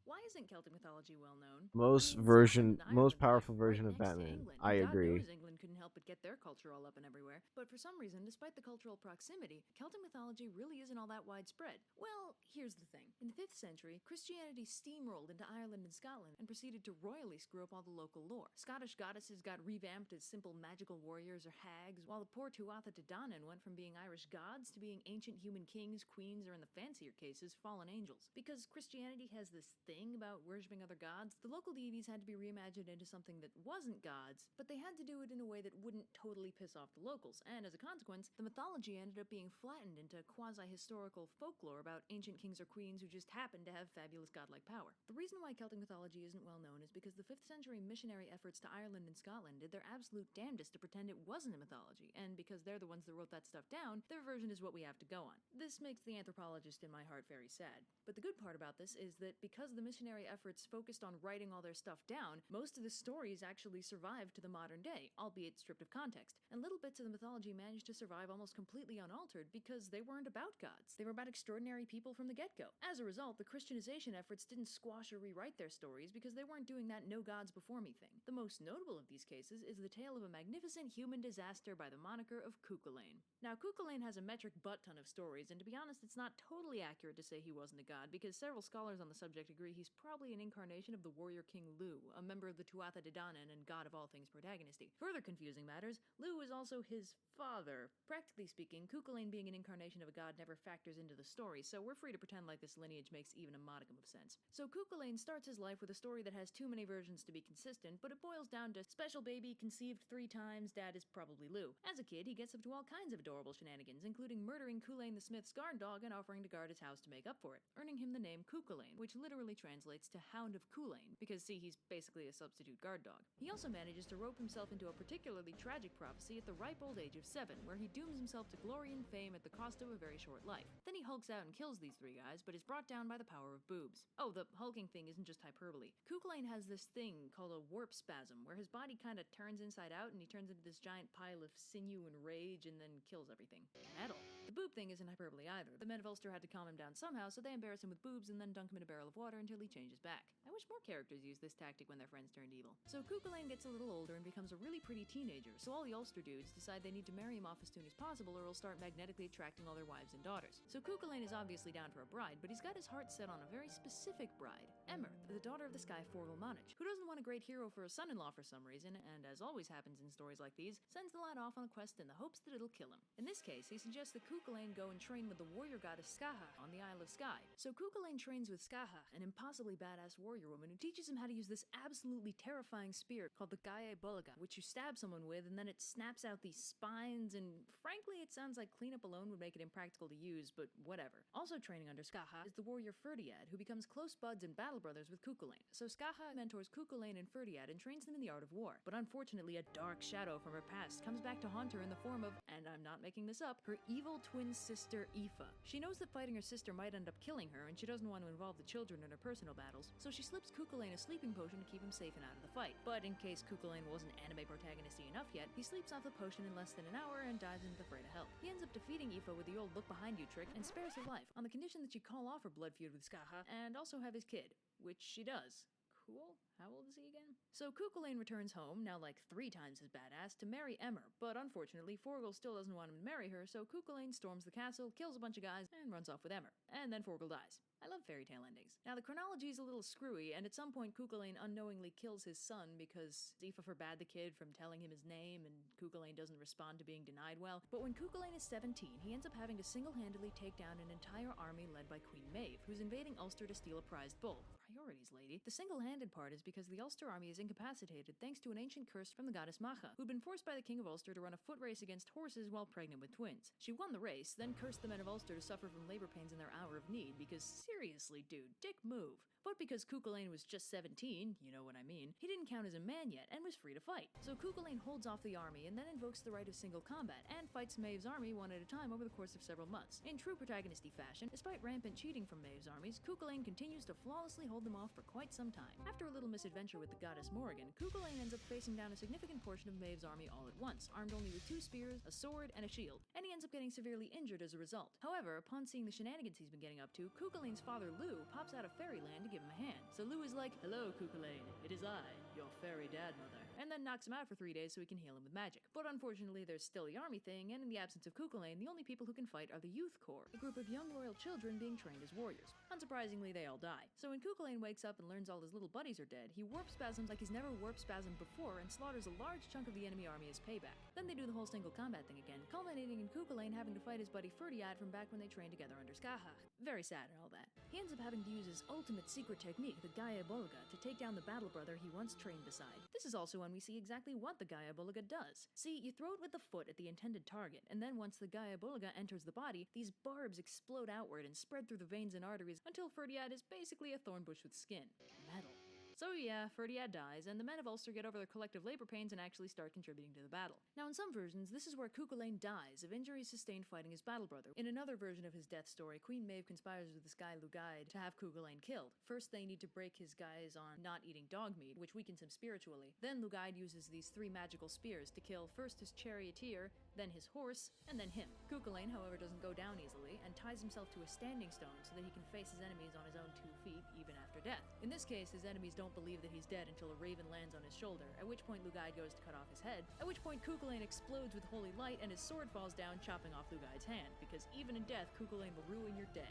Why isn't Celtic mythology well known? Most I mean, version, Scotland and most Ireland are powerful right version of next to Batman. England, I and God agree. knows England couldn't help but get their culture all up and everywhere. But for some reason, despite the cultural proximity, Celtic mythology really isn't all that widespread. Well, here's the thing. In the 5th century, Christianity steamrolled into Ireland and Scotland and proceeded to royally screw up all the local lore. Scottish goddesses got revamped as simple magical warriors or hags, while the poor Tuatha De Danann went from being Irish gods to being ancient human kings, queens, or in the fancier cases, fallen angels. Because Christianity has this thing about worshipping other gods, the local deities had to be reimagined into something that wasn't gods, but they had to do it in a way that wouldn't totally piss off the locals, and as a consequence, the mythology ended up being flattened into quasi-historical folklore about ancient kings or queens who just happened to have fabulous godlike power. The reason why Celtic mythology isn't well known is because the 5th century missionary efforts to Ireland and Scotland did their absolute damnedest to pretend it wasn't a mythology, and because they're the ones that wrote that stuff down, their version is what we have to go on. This makes the anthropologist in my heart very sad. But the good part about this is that because the missionary efforts focused on writing all their stuff down, most of the stories actually survived to the modern day, albeit stripped of context, and little bits of the mythology managed to survive almost completely unaltered because they weren't about gods. They were about extraordinary people from the get-go. As a result, the Christianization efforts didn't squash or rewrite their stories because they weren't doing that no gods before me thing. The most notable of these cases is the tale of a magnificent human disaster by the moniker of Cuchulainn. Now, Cuchulainn has a metric butt-ton of stories, and to be honest, it's not totally accurate to say he wasn't a god, because several scholars on the subject agree he's probably an incarnation of the warrior king Lu, a member of the Tuatha De Danann and god of all things protagonisty. Further confusing matters, Lu is also his father. Practically speaking, Cuchulainn being an incarnation of a god never factors into the story, so we're free to pretend like this lineage makes even a modicum of sense. So Cuchulainn starts his life with a story that has too many versions to be consistent, but it boils down to special baby conceived 3 times, dad is probably Lu. As a kid, he gets up to all kinds of adorable shenanigans, including murdering Culainn the Smith's guard dog and offering to guard his house to make up for it, earning him the name Cuchulainn, which literally translates to Hound of Culainn, because see, he's basically a substitute guard dog. He also manages to rope himself into a particularly tragic prophecy at the ripe old age of 7, where he dooms himself to glory and fame at the cost of a very short life. Then he hulks out and kills these 3 guys, but is brought down by the power of boobs. Oh, the hulking thing isn't just hyperbole. Cuchulainn has this thing called a warp spasm, where his body kind of turns inside out and he turns into this giant pile of sinew and rage and then kills everything. Metal. The boob thing isn't hyperbole either. The men of Ulster had to calm him down somehow, so they embarrass him with boobs and then dunk him in a barrel of water until he changes back. I wish more characters used this tactic when their friends turned evil. So Cuchulainn gets a little older and becomes a really pretty teenager, so all the Ulster dudes decide they need to marry him off as soon as possible or he'll start magnetically attracting all their wives and daughters. So Cuchulainn is obviously down for a bride, but he's got his heart set on a very specific bride, Emerth, the daughter of the Sky Forgel Monarch, who doesn't want a great hero for a son-in-law for some reason, and as always happens in stories like these, sends the lad off on a quest in the hopes that it'll kill him. In this case, he suggests that Cuchulainn go and train with the warrior goddess Skaha on the Isle of Skye. So Cuchulainn trains with Skaha, an impossibly badass warrior woman who teaches him how to use this absolutely terrifying spear called the Gae Bulaga, which you stab someone with and then it snaps out these spines, and frankly it sounds like cleanup alone would make it impractical to use, but whatever. Also training under Skaha is the warrior Ferdiad, who becomes close buds and battle brothers with Cuchulainn. So Skaha mentors Cuchulainn and Ferdiad and trains them in the art of war. But unfortunately, a dark shadow from her past comes back to haunt her in the form of, and I'm not making this up, her evil twin sister Aoife. She knows that fighting her sister might end up killing her, and she doesn't want to involve the children in her personal battles, so she slips Cuchulainn a sleeping potion to keep him safe and out of the fight. But in case Cuchulainn wasn't anime protagonisty enough yet, he sleeps off the potion in less than an hour and dives into the fray to help. He ends up defeating Aoife with the old look behind you trick and spares her life, on the condition that she call off her blood feud with Skaha and also have his kid, which she does. Cool. How old is he again? So Cuchulainn returns home, now like 3 times as badass, to marry Emmer, but unfortunately Forgil still doesn't want him to marry her, so Cuchulainn storms the castle, kills a bunch of guys, and runs off with Emmer. And then Forgil dies. I love fairy tale endings. Now the chronology is a little screwy, and at some point Cuchulainn unknowingly kills his son because Aoife forbade the kid from telling him his name, and Cuchulainn doesn't respond to being denied well. But when Cuchulainn is 17, he ends up having to single-handedly take down an entire army led by Queen Maeve, who's invading Ulster to steal a prized bull. Priorities, lady. The single-handed part is because the Ulster army is incapacitated thanks to an ancient curse from the goddess Macha, who'd been forced by the king of Ulster to run a foot race against horses while pregnant with twins. She won the race, then cursed the men of Ulster to suffer from labor pains in their hour of need because, seriously, dude, dick move. But because Cuchulainn was just 17, you know what I mean, he didn't count as a man yet and was free to fight. So Cuchulainn holds off the army and then invokes the right of single combat and fights Maeve's army one at a time over the course of several months. In true protagonisty fashion, despite rampant cheating from Maeve's armies, Cuchulainn continues to flawlessly hold them off for quite some time. After a little misadventure with the goddess Morrigan, Cuchulainn ends up facing down a significant portion of Maeve's army all at once, armed only with 2 spears, a sword, and a shield, and he ends up getting severely injured as a result. However, upon seeing the shenanigans he's been getting up to, Cuchulainn's father Lugh pops out of fairyland to give him a hand. So Lugh is like, "Hello, Cuchulainn, it is I, your fairy dad mother," and then knocks him out for 3 days so he can heal him with magic. But unfortunately, there's still the army thing, and in the absence of Cuchulainn, the only people who can fight are the Youth Corps, a group of young royal children being trained as warriors. Unsurprisingly, they all die. So when Cuchulainn wakes up and learns all his little buddies are dead, he warp spasms like he's never warp spasmed before and slaughters a large chunk of the enemy army as payback. Then they do the whole single combat thing again, culminating in Cuchulainn having to fight his buddy Ferdiad from back when they trained together under Skaha. Very sad and all that. He ends up having to use his ultimate secret technique, the Gae Bulaga, to take down the battle brother he once trained beside. This is also when we see exactly what the Gae Bulaga does. See, you throw it with the foot at the intended target, and then once the Gae Bulaga enters the body, these barbs explode outward and spread through the veins and arteries until Ferdiad is basically a thorn bush with skin. Metal. So yeah, Ferdiad dies, and the men of Ulster get over their collective labor pains and actually start contributing to the battle. Now in some versions, this is where Cuchulainn dies of injuries sustained fighting his battle brother. In another version of his death story, Queen Maeve conspires with this guy Lugaid to have Cuchulainn killed. First they need to break his guys on not eating dog meat, which weakens him spiritually. Then Lugaid uses these 3 magical spears to kill first his charioteer, then his horse, and then him. Cuchulainn, however, doesn't go down easily, and ties himself to a standing stone so that he can face his enemies on his own 2 feet, even after death. In this case, his enemies don't believe that he's dead until a raven lands on his shoulder, at which point Lugaid goes to cut off his head, at which point Cuchulainn explodes with holy light and his sword falls down, chopping off Lugaid's hand, because even in death, Cuchulainn will ruin your day.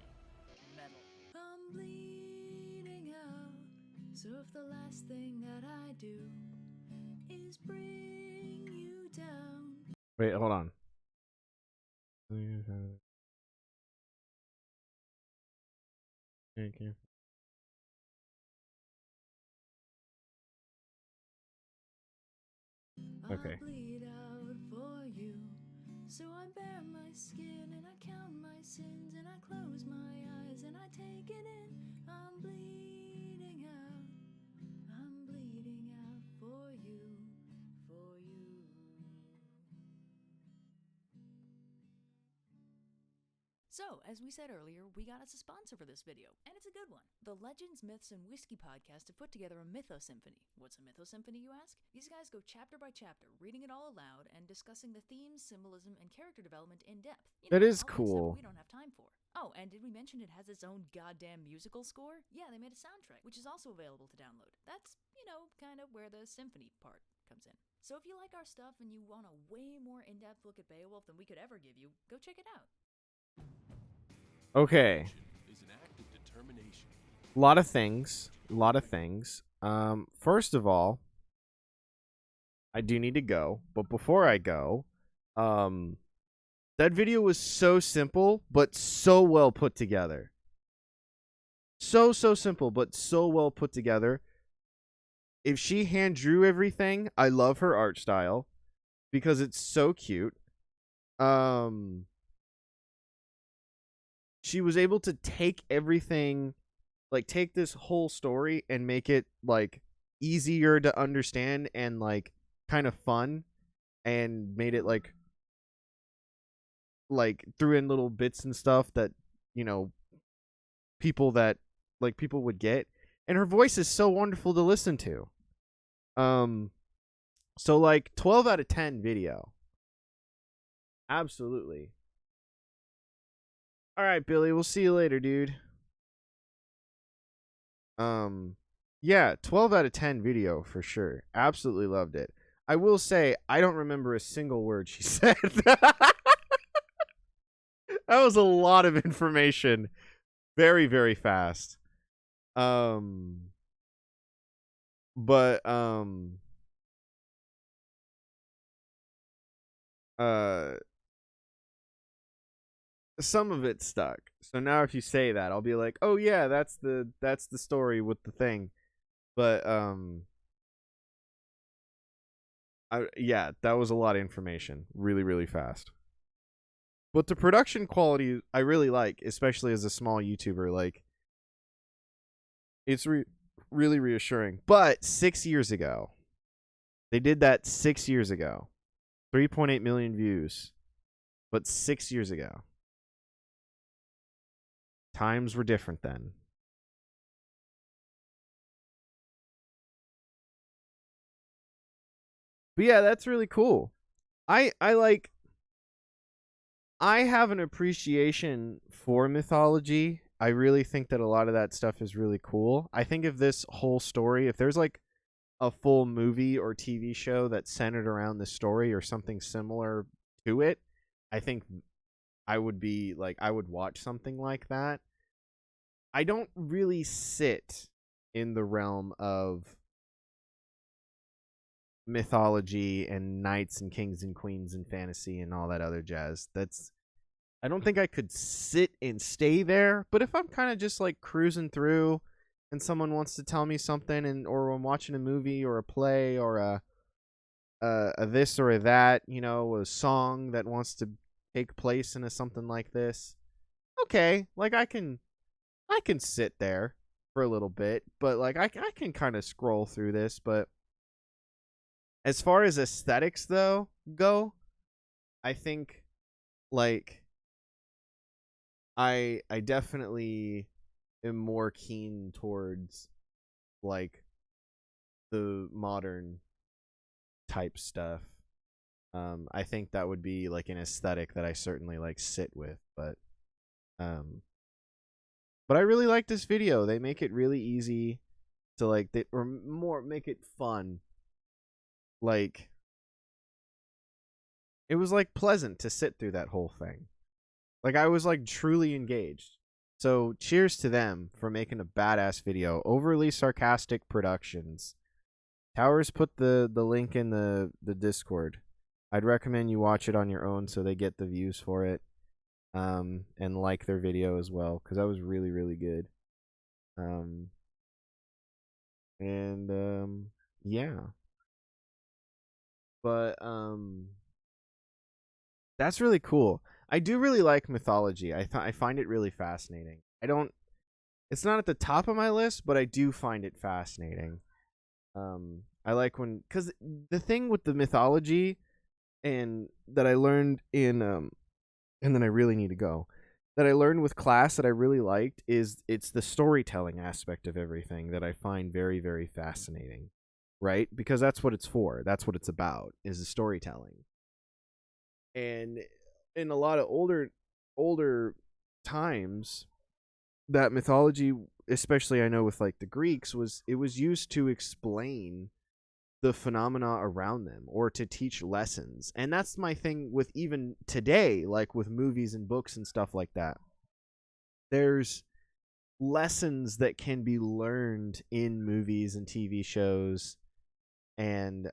Metal. I'm bleeding out, so if the last thing that I do is bring you down. Wait, hold on. Thank you. Okay. I bleed out for you, so I bare my skin and I count my sins and I close my eyes and I take it in. I'm bleeding out for you, for you. So, as we said earlier, we got us a sponsor for this video, and it's a good one. The Legends, Myths, and Whiskey podcast have put together a mythosymphony. What's a mythosymphony, you ask? These guys go chapter by chapter, reading it all aloud, and discussing the themes, symbolism, and character development in depth. That is all cool. Stuff we don't have time for. Oh, and did we mention it has its own goddamn musical score? Yeah, they made a soundtrack, which is also available to download. That's, kind of where the symphony part comes in. So if you like our stuff and you want a way more in-depth look at Beowulf than we could ever give you, go check it out. Okay. A lot of things. First of all, I do need to go, but before I go, that video was so simple, but so well put together. So simple, but so well put together. If she hand drew everything, I love her art style because it's so cute. Um, she was able to take everything, like take this whole story and make it like easier to understand and like kind of fun, and made it like threw in little bits and stuff that, you know, people that like people would get. And her voice is so wonderful to listen to. So like 12 out of 10 video. Absolutely. All right, Billy, we'll see you later, dude. Yeah, 12 out of 10 video for sure. Absolutely loved it. I will say I don't remember a single word she said. That was a lot of information. Very, very fast. But uh some of it stuck. So now if you say that, I'll be like, "Oh yeah, that's the story with the thing." But yeah, that was a lot of information. Really, really fast. But the production quality I really like, especially as a small YouTuber. Like, it's really reassuring. But 6 years ago, they did that 6 years ago. 3.8 million views. But 6 years ago. Times were different then. But yeah, that's really cool. I like I have an appreciation for mythology. I really think that a lot of that stuff is really cool. I think if this whole story, if there's like a full movie or TV show that's centered around the story or something similar to it, I think I would be like, I would watch something like that. I don't really sit in the realm of mythology and knights and kings and queens and fantasy and all that other jazz. I don't think I could sit and stay there, but if I'm kind of just like cruising through and someone wants to tell me something, and or I'm watching a movie or a play or a this or a that, you know, a song that wants to take place in a something like this, okay, like I can sit there for a little bit, but like I can kind of scroll through this. But as far as aesthetics though go, I think like I definitely am more keen towards like the modern type stuff. I think that would be like an aesthetic that I certainly like sit with, um but I really like this video. They make it really easy to like or more make it fun. Like it was like pleasant to sit through that whole thing. Like I was like truly engaged. So cheers to them for making a badass video. Overly Sarcastic Productions. Towers put the link in the Discord. I'd recommend you watch it on your own so they get the views for it. And like their video as well, because that was really, really good. Yeah. But that's really cool. I do really like mythology. I find it really fascinating. It's not at the top of my list, but I do find it fascinating. I like cuz the thing with the mythology and that I learned in and then I really need to go. That I learned with class that I really liked is it's the storytelling aspect of everything that I find very, very fascinating. Right? Because that's what it's for. That's what it's about, is the storytelling. And in a lot of older times, that mythology, especially I know with like the Greeks, was used to explain the phenomena around them or to teach lessons. And that's my thing with even today, like with movies and books and stuff like that. There's lessons that can be learned in movies and TV shows and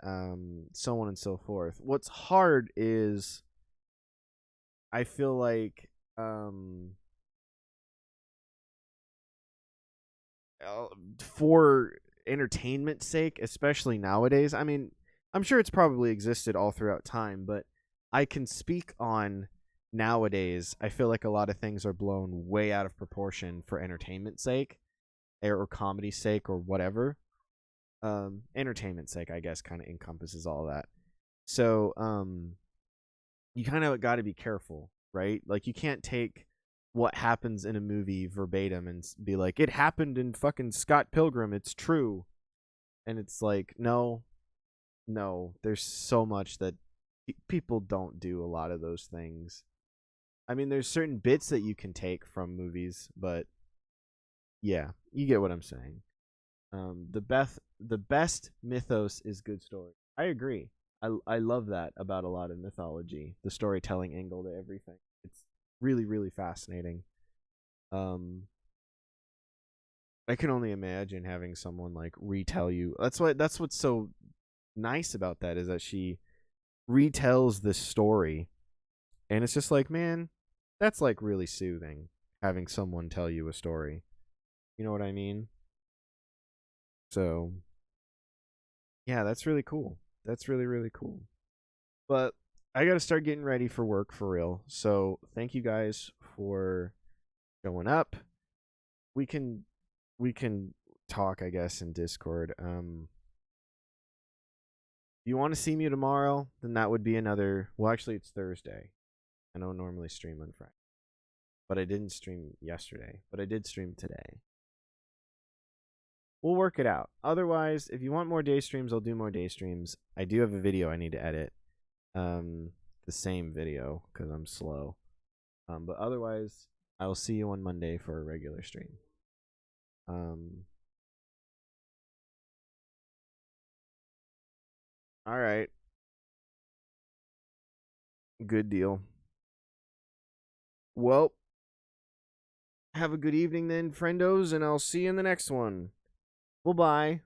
so on and so forth. What's hard is I feel like for entertainment's sake, especially nowadays. I mean, I'm sure it's probably existed all throughout time, but I can speak on nowadays. I feel like a lot of things are blown way out of proportion for entertainment's sake, or comedy's sake, or whatever. Entertainment's sake, I guess, kind of encompasses all that. So, you kind of got to be careful, right? Like, you can't take what happens in a movie verbatim and be like, it happened in fucking Scott Pilgrim, it's true. And it's like, no, there's so much that people don't do a lot of those things. I mean, there's certain bits that you can take from movies, but yeah, you get what I'm saying. The best mythos is good story. I agree. I love that about a lot of mythology, the storytelling angle to everything. It's really, really fascinating. I can only imagine having someone like retell you. That's what's so nice about that, is that she retells this story, and it's just like, man, that's like really soothing, having someone tell you a story. You know what I mean? So, yeah, that's really cool. That's really, really cool. But I got to start getting ready for work for real. So, thank you guys for showing up. We can talk, I guess, in Discord. If you want to see me tomorrow, then that would be another. Well, actually, it's Thursday. I don't normally stream on Friday, but I didn't stream yesterday. But I did stream today. We'll work it out. Otherwise, if you want more day streams, I'll do more day streams. I do have a video I need to edit. The same video because I'm slow. But otherwise, I will see you on Monday for a regular stream. All right. Good deal. Well, have a good evening then, friendos, and I'll see you in the next one. Bye-bye.